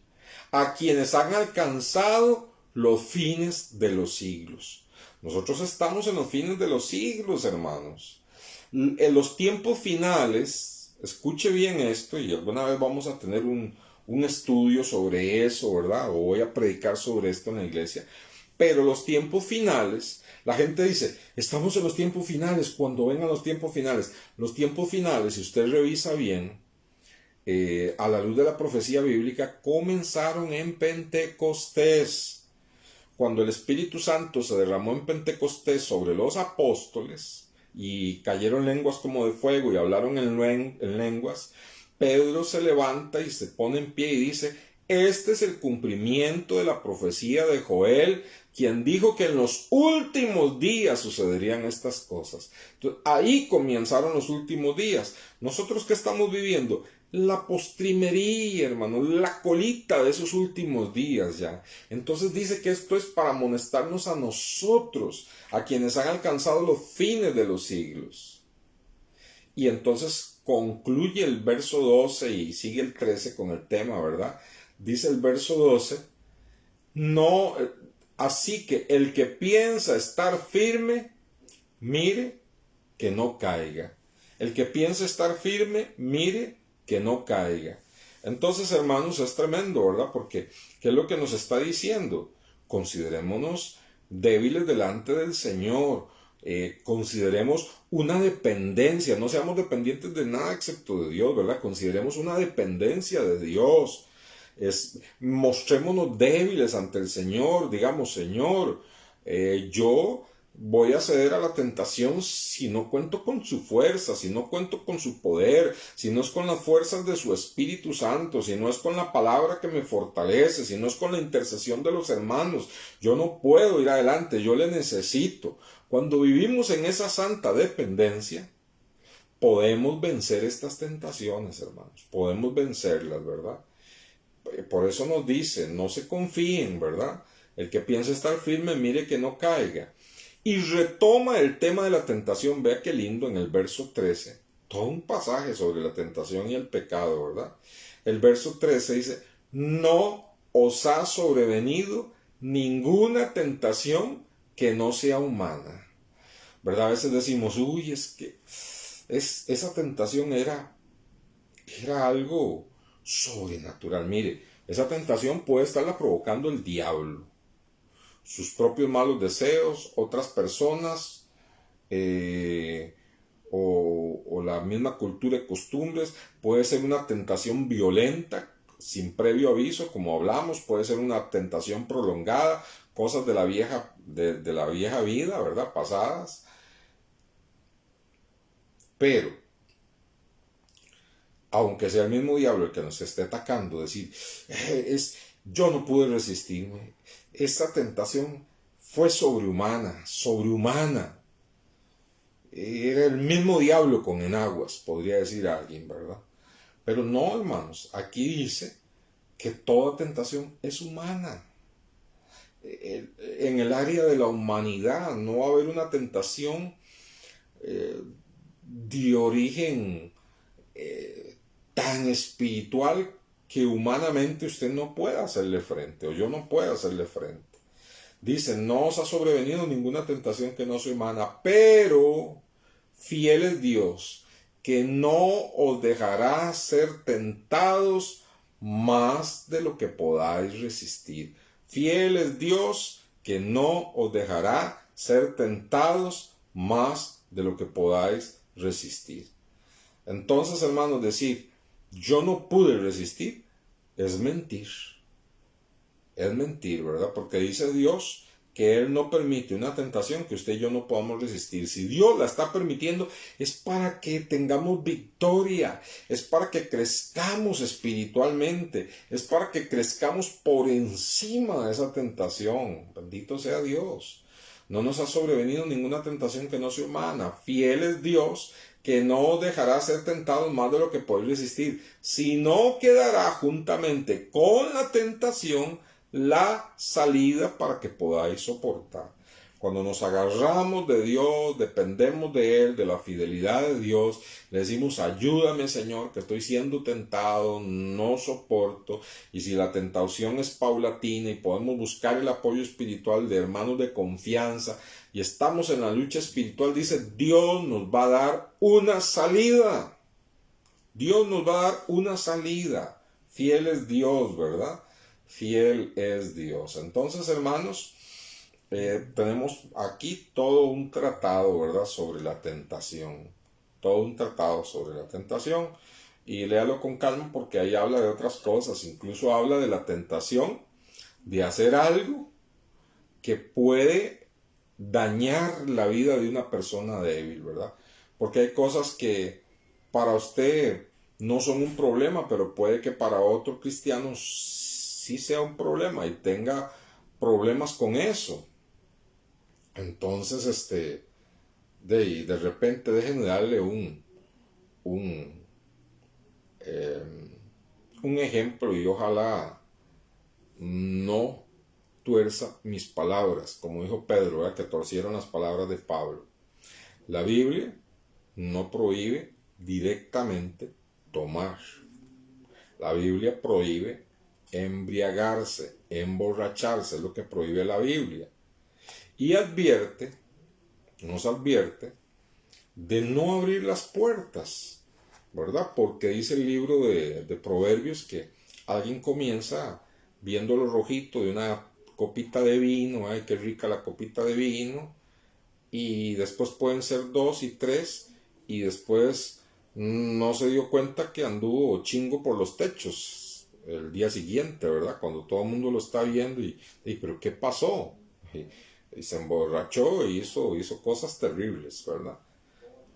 a quienes han alcanzado los fines de los siglos. Nosotros estamos en los fines de los siglos, hermanos. En los tiempos finales, escuche bien esto, y alguna vez vamos a tener un estudio sobre eso, ¿verdad? O voy a predicar sobre esto en la iglesia. Pero los tiempos finales, la gente dice, estamos en los tiempos finales, cuando vengan los tiempos finales, si usted revisa bien, a la luz de la profecía bíblica, comenzaron en Pentecostés. Cuando el Espíritu Santo se derramó en Pentecostés sobre los apóstoles y cayeron lenguas como de fuego y hablaron en lenguas, Pedro se levanta y se pone en pie y dice, este es el cumplimiento de la profecía de Joel quien dijo que en los últimos días sucederían estas cosas. Entonces, ahí comenzaron los últimos días. ¿Nosotros qué estamos viviendo? La postrimería, hermano, la colita de esos últimos días ya. Entonces dice que esto es para amonestarnos a nosotros, a quienes han alcanzado los fines de los siglos. Y entonces concluye el verso 12 y sigue el 13 con el tema, ¿verdad? Dice el verso 12, no, así que el que piensa estar firme, mire que no caiga. El que piensa estar firme, mire que no caiga. Entonces, hermanos, es tremendo, ¿verdad? Porque, ¿qué es lo que nos está diciendo? Considerémonos débiles delante del Señor. Consideremos una dependencia. No seamos dependientes de nada excepto de Dios, ¿verdad? Consideremos una dependencia de Dios. Mostrémonos débiles ante el Señor. Digamos, Señor, yo voy a ceder a la tentación si no cuento con su fuerza, si no cuento con su poder, si no es con las fuerzas de su Espíritu Santo, si no es con la palabra que me fortalece, si no es con la intercesión de los hermanos. Yo no puedo ir adelante, yo le necesito. Cuando vivimos en esa santa dependencia, podemos vencer estas tentaciones, hermanos. Podemos vencerlas, ¿verdad? Por eso nos dice, no se confíen, ¿verdad? El que piensa estar firme, mire que no caiga. Y retoma el tema de la tentación. Vea qué lindo en el verso 13. Todo un pasaje sobre la tentación y el pecado, ¿verdad? El verso 13 dice, no os ha sobrevenido ninguna tentación que no sea humana. ¿Verdad? A veces decimos, uy, es que esa tentación era algo sobrenatural. Mire, esa tentación puede estarla provocando el diablo, sus propios malos deseos, otras personas, o la misma cultura y costumbres. Puede ser una tentación violenta, sin previo aviso, como hablamos. Puede ser una tentación prolongada, cosas de la vieja vida, ¿verdad? Pasadas. Pero, aunque sea el mismo diablo el que nos esté atacando, decir, yo no pude resistirme, esta tentación fue sobrehumana. Era el mismo diablo con enaguas, podría decir alguien, ¿verdad? Pero no, hermanos, aquí dice que toda tentación es humana. En el área de la humanidad no va a haber una tentación de origen tan espiritual que humanamente usted no pueda hacerle frente, o yo no pueda hacerle frente. Dice, no os ha sobrevenido ninguna tentación que no sea humana, pero fiel es Dios, que no os dejará ser tentados más de lo que podáis resistir. Fiel es Dios, que no os dejará ser tentados más de lo que podáis resistir. Entonces, hermanos, decir, yo no pude resistir, es mentir. Es mentir, ¿verdad? Porque dice Dios que Él no permite una tentación que usted y yo no podamos resistir. Si Dios la está permitiendo, es para que tengamos victoria, es para que crezcamos espiritualmente, es para que crezcamos por encima de esa tentación. Bendito sea Dios. No nos ha sobrevenido ninguna tentación que no sea humana. Fiel es Dios, que no os dejará ser tentados más de lo que podéis resistir, sino que dará juntamente con la tentación la salida para que podáis soportar. Cuando nos agarramos de Dios, dependemos de Él, de la fidelidad de Dios, le decimos, ayúdame, Señor, que estoy siendo tentado, no soporto. Y si la tentación es paulatina y podemos buscar el apoyo espiritual de hermanos de confianza y estamos en la lucha espiritual, dice, Dios nos va a dar una salida. Dios nos va a dar una salida. Fiel es Dios, ¿verdad? Fiel es Dios. Entonces, hermanos, tenemos aquí todo un tratado, ¿verdad?, sobre la tentación. Todo un tratado sobre la tentación. Y léalo con calma porque ahí habla de otras cosas. Incluso habla de la tentación de hacer algo que puede dañar la vida de una persona débil, ¿verdad? Porque hay cosas que para usted no son un problema, pero puede que para otro cristiano sí sea un problema y tenga problemas con eso. Entonces, de repente dejen de darle un, eh, un ejemplo, y ojalá no tuerza mis palabras, como dijo Pedro, ¿verdad? Que torcieron las palabras de Pablo. La Biblia no prohíbe directamente tomar. La Biblia prohíbe embriagarse, emborracharse, es lo que prohíbe la Biblia. Y nos advierte de no abrir las puertas, ¿verdad? Porque dice el libro de Proverbios que alguien comienza viendo lo rojito de una copita de vino, ay, qué rica la copita de vino, y después pueden ser 2 y 3, y después no se dio cuenta que anduvo chingo por los techos el día siguiente, ¿verdad? Cuando todo el mundo lo está viendo y pero ¿qué pasó? Y se emborrachó e hizo cosas terribles, ¿verdad?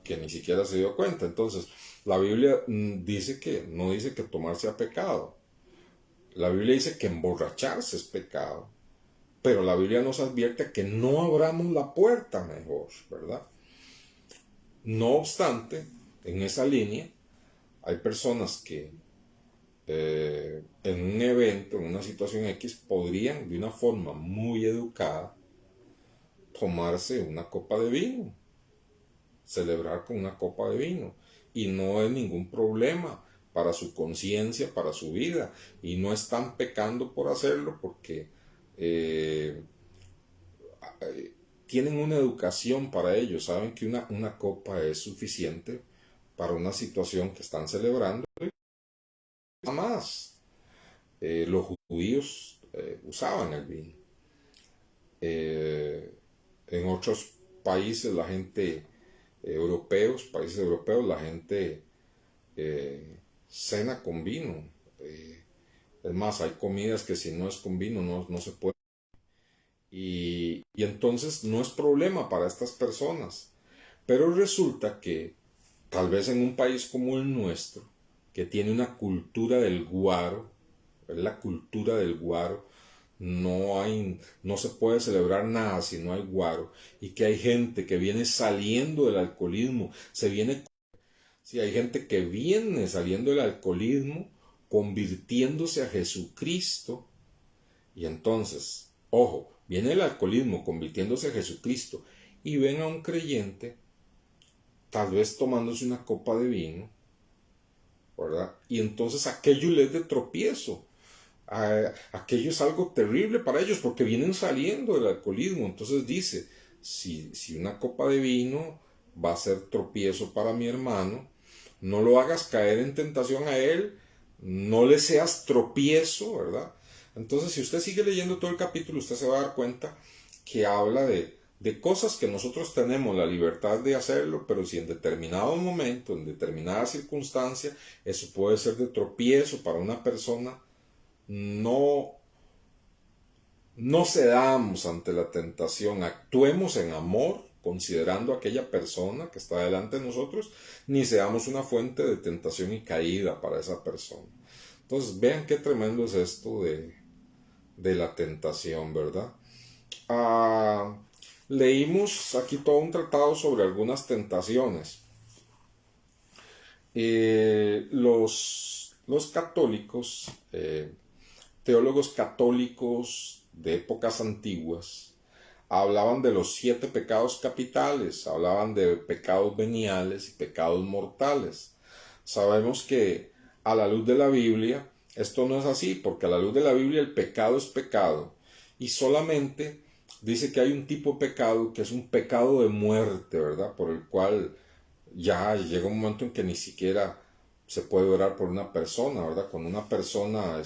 Que ni siquiera se dio cuenta. Entonces, la Biblia no dice que tomar sea pecado. La Biblia dice que emborracharse es pecado. Pero la Biblia nos advierte que no abramos la puerta mejor, ¿verdad? No obstante, en esa línea, hay personas que en un evento, en una situación X, podrían de una forma muy educada tomarse una copa de vino, celebrar con una copa de vino, y no es ningún problema para su conciencia, para su vida, y no están pecando por hacerlo porque tienen una educación para ello, saben que una copa es suficiente para una situación que están celebrando. Jamás los judíos usaban el vino. En otros países, la gente países europeos, la gente cena con vino. Es más, hay comidas que si no es con vino no se puede. Y entonces no es problema para estas personas. Pero resulta que tal vez en un país como el nuestro, que tiene una cultura del guaro, es la cultura del guaro, no se puede celebrar nada si no hay guaro, y que hay gente que viene saliendo del alcoholismo, hay gente que viene saliendo del alcoholismo, convirtiéndose a Jesucristo, y entonces, ojo, viene el alcoholismo convirtiéndose a Jesucristo, y ven a un creyente, tal vez tomándose una copa de vino, ¿verdad? Y entonces aquello les de tropiezo. Aquello es algo terrible para ellos porque vienen saliendo del alcoholismo. Entonces dice, si una copa de vino va a ser tropiezo para mi hermano, no lo hagas caer en tentación a él, no le seas tropiezo, ¿verdad? Entonces, si usted sigue leyendo todo el capítulo, usted se va a dar cuenta que habla de cosas que nosotros tenemos la libertad de hacerlo, pero si en determinado momento, en determinada circunstancia, eso puede ser de tropiezo para una persona, no cedamos ante la tentación, actuemos en amor, considerando a aquella persona que está delante de nosotros, ni seamos una fuente de tentación y caída para esa persona. Entonces, vean qué tremendo es esto de la tentación, ¿verdad? Leímos aquí todo un tratado sobre algunas tentaciones. Los católicos, teólogos católicos de épocas antiguas, hablaban de los 7 pecados capitales, hablaban de pecados veniales y pecados mortales. Sabemos que a la luz de la Biblia esto no es así, porque a la luz de la Biblia el pecado es pecado, y solamente dice que hay un tipo de pecado que es un pecado de muerte, ¿verdad? Por el cual ya llega un momento en que ni siquiera se puede orar por una persona, ¿verdad? Cuando una persona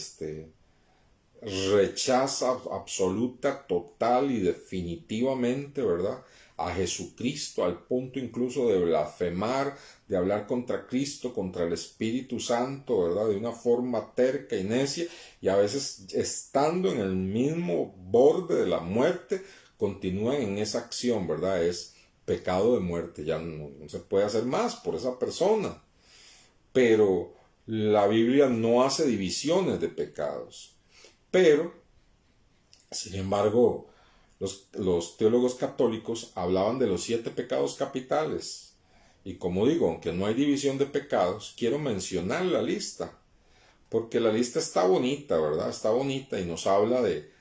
rechaza absoluta, total y definitivamente, ¿verdad?, a Jesucristo, al punto incluso de blasfemar, de hablar contra Cristo, contra el Espíritu Santo, ¿verdad?, de una forma terca y necia, y a veces estando en el mismo borde de la muerte, continúan en esa acción, ¿verdad? Es pecado de muerte, ya no se puede hacer más por esa persona. Pero la Biblia no hace divisiones de pecados. Pero Sin embargo, los teólogos católicos hablaban de los 7 pecados capitales. Y como digo, aunque no hay división de pecados, quiero mencionar la lista, porque la lista está bonita, ¿verdad? Está bonita y nos habla de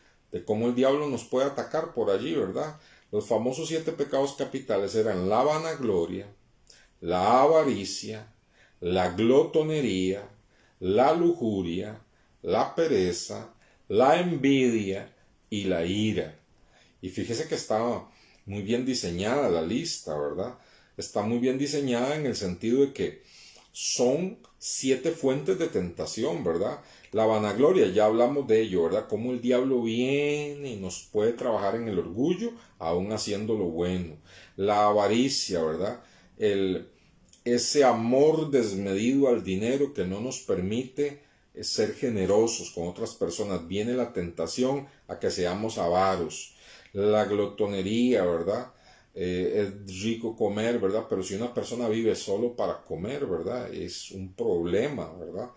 cómo el diablo nos puede atacar por allí, ¿verdad? Los famosos 7 pecados capitales eran la vanagloria, la avaricia, la glotonería, la lujuria, la pereza, la envidia y la ira. Y fíjese que está muy bien diseñada la lista, ¿verdad? Está muy bien diseñada en el sentido de que son 7 fuentes de tentación, ¿verdad? La vanagloria, ya hablamos de ello, ¿verdad? Cómo el diablo viene y nos puede trabajar en el orgullo, aún haciendo lo bueno. La avaricia, ¿verdad? Ese amor desmedido al dinero que no nos permite ser generosos con otras personas. Viene la tentación a que seamos avaros. La glotonería, ¿verdad? Es rico comer, ¿verdad? Pero si una persona vive solo para comer, ¿verdad? Es un problema, ¿verdad?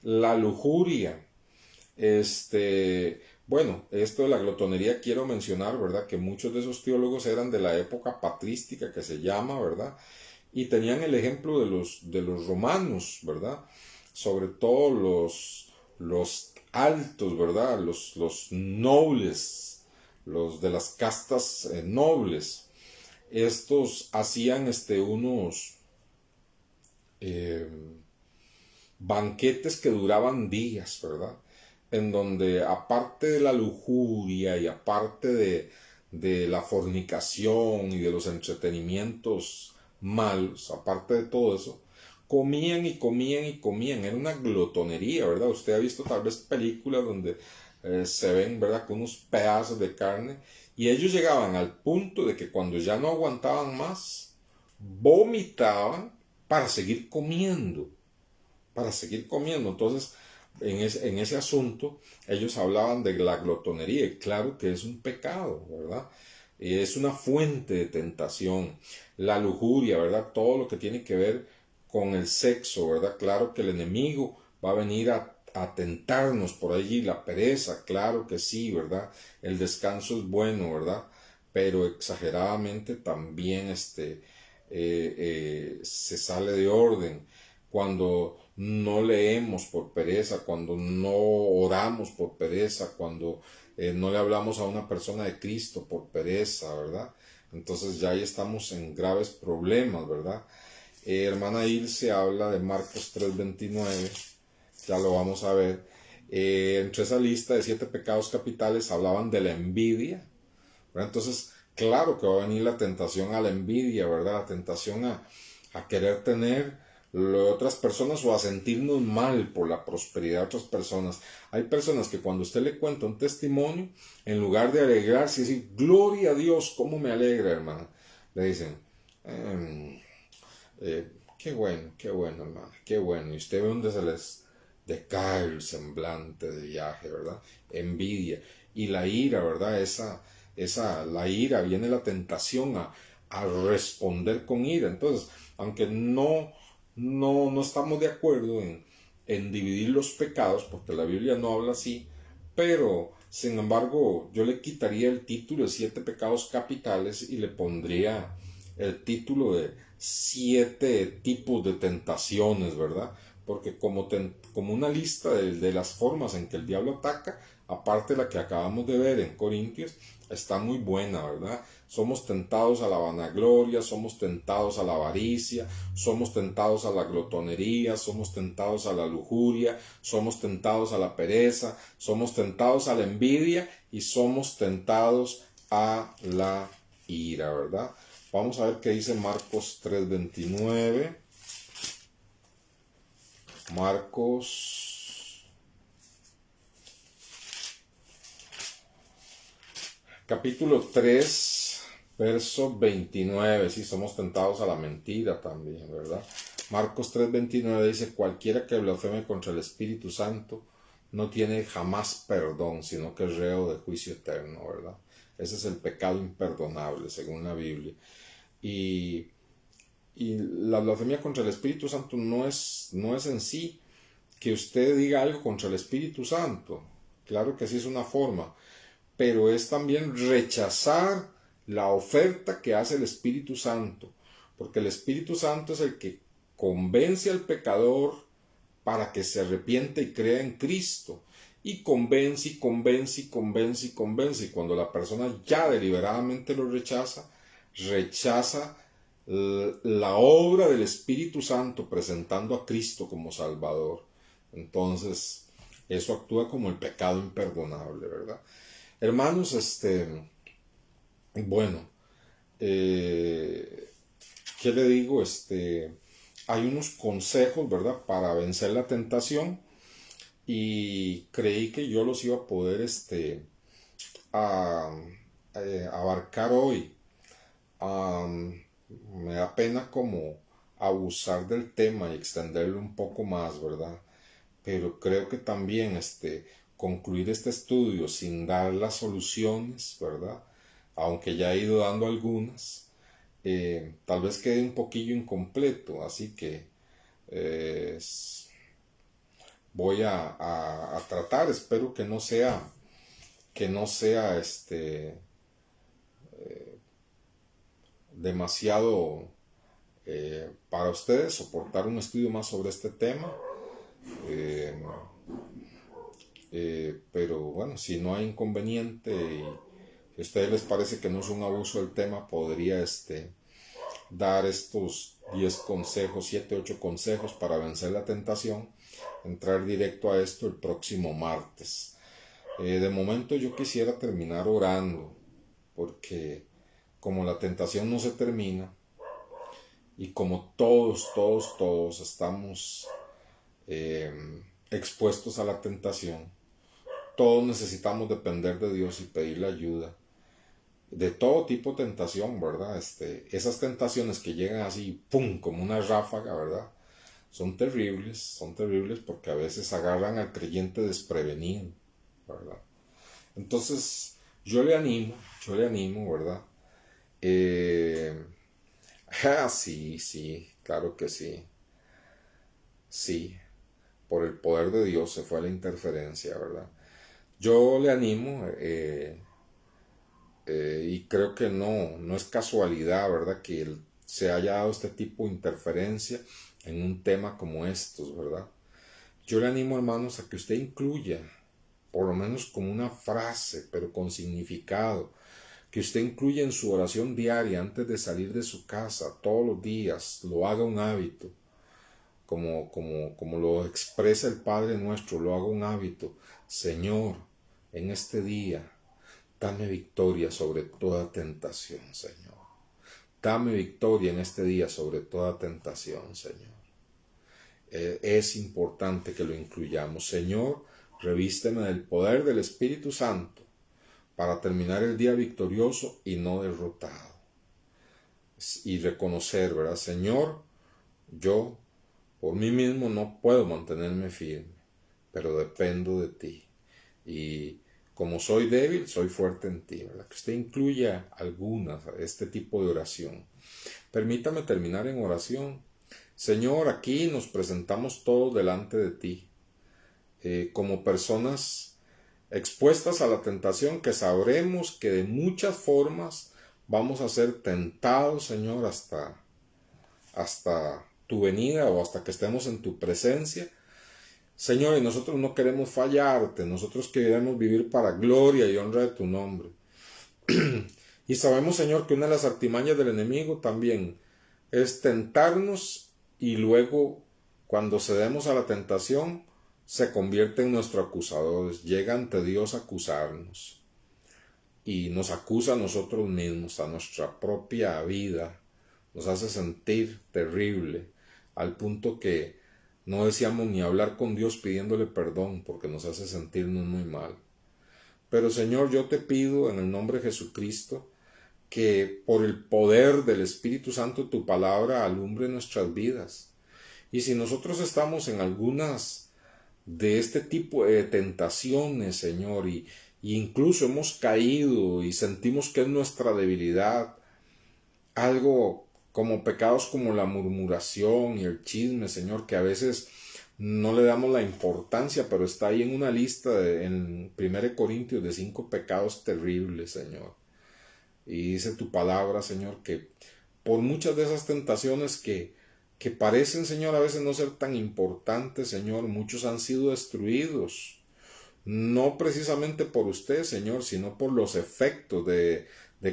La lujuria, bueno, esto de la glotonería quiero mencionar, ¿verdad? Que muchos de esos teólogos eran de la época patrística que se llama, ¿verdad? Y tenían el ejemplo de los romanos, ¿verdad? Sobre todo los altos, ¿verdad? Los nobles, los de las castas nobles. Estos hacían unos banquetes que duraban días, ¿verdad? En donde aparte de la lujuria y aparte de la fornicación y de los entretenimientos malos, aparte de todo eso, comían y comían y comían. Era una glotonería, ¿verdad? Usted ha visto tal vez películas donde se ven, ¿verdad?, con unos pedazos de carne, y ellos llegaban al punto de que cuando ya no aguantaban más, vomitaban para seguir comiendo, para seguir comiendo. Entonces, en ese asunto, ellos hablaban de la glotonería, y claro que es un pecado, ¿verdad? Y es una fuente de tentación. La lujuria, ¿verdad? Todo lo que tiene que ver con el sexo, ¿verdad? Claro que el enemigo va a venir a tentarnos por allí. La pereza, claro que sí, ¿verdad? El descanso es bueno, ¿verdad? Pero exageradamente también se sale de orden. Cuando no leemos por pereza, cuando no oramos por pereza, cuando no le hablamos a una persona de Cristo por pereza, ¿verdad? Entonces ya ahí estamos en graves problemas, ¿verdad? Hermana Ilse habla de Marcos 3:29, ya lo vamos a ver. Entre esa lista de 7 pecados capitales hablaban de la envidia, ¿verdad? Entonces, claro que va a venir la tentación a la envidia, ¿verdad? La tentación a querer tener lo de otras personas o a sentirnos mal por la prosperidad de otras personas. Hay personas que cuando usted le cuenta un testimonio, en lugar de alegrarse y decir, gloria a Dios, cómo me alegra, hermana, le dicen, qué bueno, hermana, qué bueno. Y usted ve donde se les decae el semblante de viaje, ¿verdad? Envidia. Y la ira, ¿verdad? La ira, viene la tentación a responder con ira. Entonces, aunque no estamos de acuerdo en dividir los pecados, porque la Biblia no habla así, pero sin embargo yo le quitaría el título de 7 pecados capitales y le pondría el título de 7 tipos de tentaciones, ¿verdad? Porque como una lista de las formas en que el diablo ataca, aparte de la que acabamos de ver en Corintios, está muy buena, ¿verdad? Somos tentados a la vanagloria, somos tentados a la avaricia, somos tentados a la glotonería, somos tentados a la lujuria, somos tentados a la pereza, somos tentados a la envidia y somos tentados a la ira, ¿verdad? Vamos a ver qué dice Marcos 3:29. Marcos capítulo 3, verso 29. Sí, somos tentados a la mentira también, ¿verdad? Marcos 3:29 dice, cualquiera que blasfeme contra el Espíritu Santo no tiene jamás perdón, sino que es reo de juicio eterno, ¿verdad? Ese es el pecado imperdonable, según la Biblia. Y la blasfemia contra el Espíritu Santo no es en sí que usted diga algo contra el Espíritu Santo. Claro que sí es una forma, pero es también rechazar la oferta que hace el Espíritu Santo, porque el Espíritu Santo es el que convence al pecador para que se arrepienta y crea en Cristo, y convence y convence y convence y convence, y cuando la persona ya deliberadamente lo rechaza, rechaza la obra del Espíritu Santo presentando a Cristo como Salvador. Entonces, eso actúa como el pecado imperdonable, ¿verdad? Hermanos, bueno, ¿qué le digo? Hay unos consejos, ¿verdad?, para vencer la tentación, y creí que yo los iba a poder abarcar hoy. Me da pena como abusar del tema y extenderlo un poco más, ¿verdad? Pero creo que también concluir este estudio sin dar las soluciones, ¿verdad? Aunque ya he ido dando algunas, tal vez quede un poquillo incompleto, así que voy a tratar, espero que no sea demasiado para ustedes soportar un estudio más sobre este tema, pero bueno, si no hay inconveniente y si a ustedes les parece que no es un abuso del tema, podría dar estos 10 consejos, 7, 8 consejos para vencer la tentación, entrar directo a esto el próximo martes. De momento yo quisiera terminar orando, porque como la tentación no se termina, y como todos estamos expuestos a la tentación, todos necesitamos depender de Dios y pedirle ayuda de todo tipo de tentación, ¿verdad? Esas tentaciones que llegan así, ¡pum!, como una ráfaga, ¿verdad? Son terribles porque a veces agarran al creyente desprevenido, ¿verdad? Entonces, yo le animo, ¿verdad? Sí, claro que sí. Sí, por el poder de Dios se fue a la interferencia, ¿verdad? Yo le animo, y creo que no es casualidad, ¿verdad?, que se haya dado este tipo de interferencia en un tema como estos, ¿verdad? Yo le animo, hermanos, a que usted incluya, por lo menos como una frase, pero con significado, que usted incluya en su oración diaria antes de salir de su casa, todos los días, lo haga un hábito, como lo expresa el Padre nuestro, lo haga un hábito. Señor, en este día, dame victoria sobre toda tentación, Señor. Dame victoria en este día sobre toda tentación, Señor. Es importante que lo incluyamos. Señor, revísteme del poder del Espíritu Santo para terminar el día victorioso y no derrotado. Y reconocer, ¿verdad? Señor, yo por mí mismo no puedo mantenerme firme, pero dependo de ti. Y como soy débil, soy fuerte en ti, ¿verdad? Que usted incluya algunas, este tipo de oración. Permítame terminar en oración. Señor, aquí nos presentamos todos delante de ti, como personas expuestas a la tentación, que sabremos que de muchas formas vamos a ser tentados, Señor, hasta tu venida o hasta que estemos en tu presencia. Señor, y nosotros no queremos fallarte, nosotros queremos vivir para gloria y honra de tu nombre. Y sabemos, Señor, que una de las artimañas del enemigo también es tentarnos, y luego, cuando cedemos a la tentación, se convierte en nuestro acusador, llega ante Dios a acusarnos, y nos acusa a nosotros mismos, a nuestra propia vida, nos hace sentir terrible, al punto que no deseamos ni hablar con Dios pidiéndole perdón, porque nos hace sentirnos muy mal. Pero Señor, yo te pido en el nombre de Jesucristo que por el poder del Espíritu Santo tu palabra alumbre nuestras vidas. Y si nosotros estamos en algunas de este tipo de tentaciones, Señor, y incluso hemos caído y sentimos que es nuestra debilidad, algo como pecados como la murmuración y el chisme, Señor, que a veces no le damos la importancia, pero está ahí en una lista en 1 Corintios de 5 pecados terribles, Señor. Y dice tu palabra, Señor, que por muchas de esas tentaciones que parecen, Señor, a veces no ser tan importantes, Señor, muchos han sido destruidos. No precisamente por usted, Señor, sino por los efectos de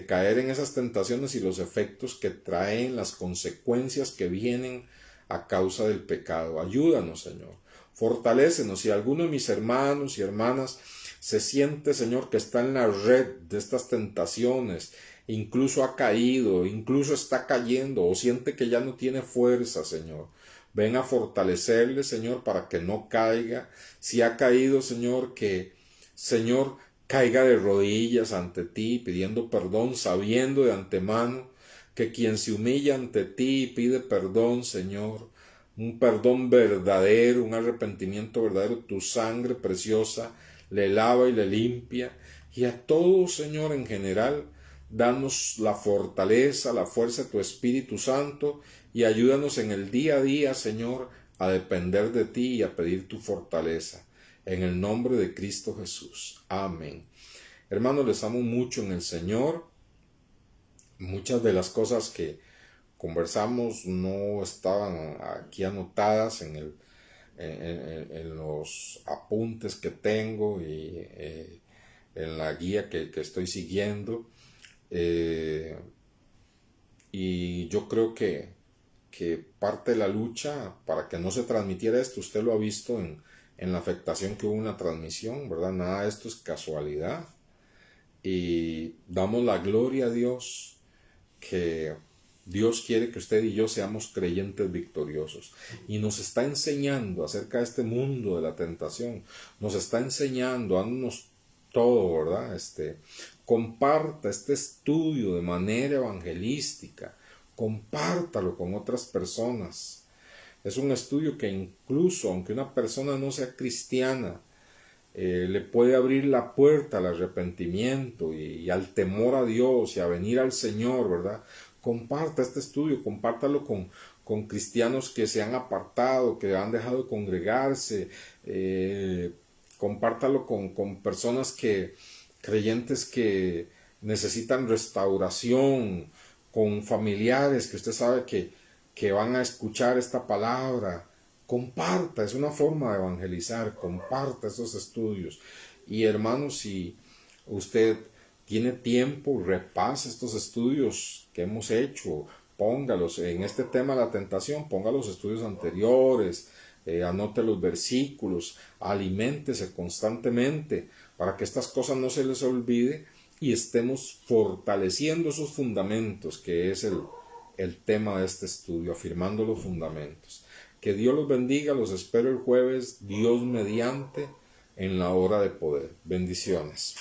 caer en esas tentaciones y los efectos que traen, las consecuencias que vienen a causa del pecado. Ayúdanos, Señor. Fortalécenos. Si alguno de mis hermanos y hermanas se siente, Señor, que está en la red de estas tentaciones, incluso ha caído, incluso está cayendo o siente que ya no tiene fuerza, Señor, ven a fortalecerle, Señor, para que no caiga. Si ha caído, Señor, que, Señor, caiga de rodillas ante ti, pidiendo perdón, sabiendo de antemano que quien se humilla ante ti y pide perdón, Señor, un perdón verdadero, un arrepentimiento verdadero, tu sangre preciosa le lava y le limpia. Y a todos, Señor, en general, danos la fortaleza, la fuerza de tu Espíritu Santo y ayúdanos en el día a día, Señor, a depender de ti y a pedir tu fortaleza. En el nombre de Cristo Jesús. Amén. Hermanos, les amo mucho en el Señor. Muchas de las cosas que conversamos no estaban aquí anotadas en los apuntes que tengo y en la guía que estoy siguiendo. Y yo creo que parte de la lucha para que no se transmitiera esto, usted lo ha visto en la afectación que hubo en la transmisión, ¿verdad? Nada de esto es casualidad. Y damos la gloria a Dios que Dios quiere que usted y yo seamos creyentes victoriosos. Y nos está enseñando acerca de este mundo de la tentación. Nos está enseñando, dándonos todo, ¿verdad? Comparta este estudio de manera evangelística. Compártalo con otras personas. Es un estudio que incluso, aunque una persona no sea cristiana, le puede abrir la puerta al arrepentimiento y al temor a Dios y a venir al Señor, ¿verdad? Comparta este estudio, compártalo con cristianos que se han apartado, que han dejado de congregarse, compártalo con personas creyentes que necesitan restauración, con familiares que usted sabe que van a escuchar esta palabra. Comparta, es una forma de evangelizar, comparta estos estudios. Y hermanos, si usted tiene tiempo, repase estos estudios que hemos hecho, póngalos en este tema de la tentación, ponga los estudios anteriores, anote los versículos, aliméntese constantemente para que estas cosas no se les olvide y estemos fortaleciendo esos fundamentos, que es el tema de este estudio, afirmando los fundamentos. Que Dios los bendiga, los espero el jueves, Dios mediante, en la hora de poder. Bendiciones.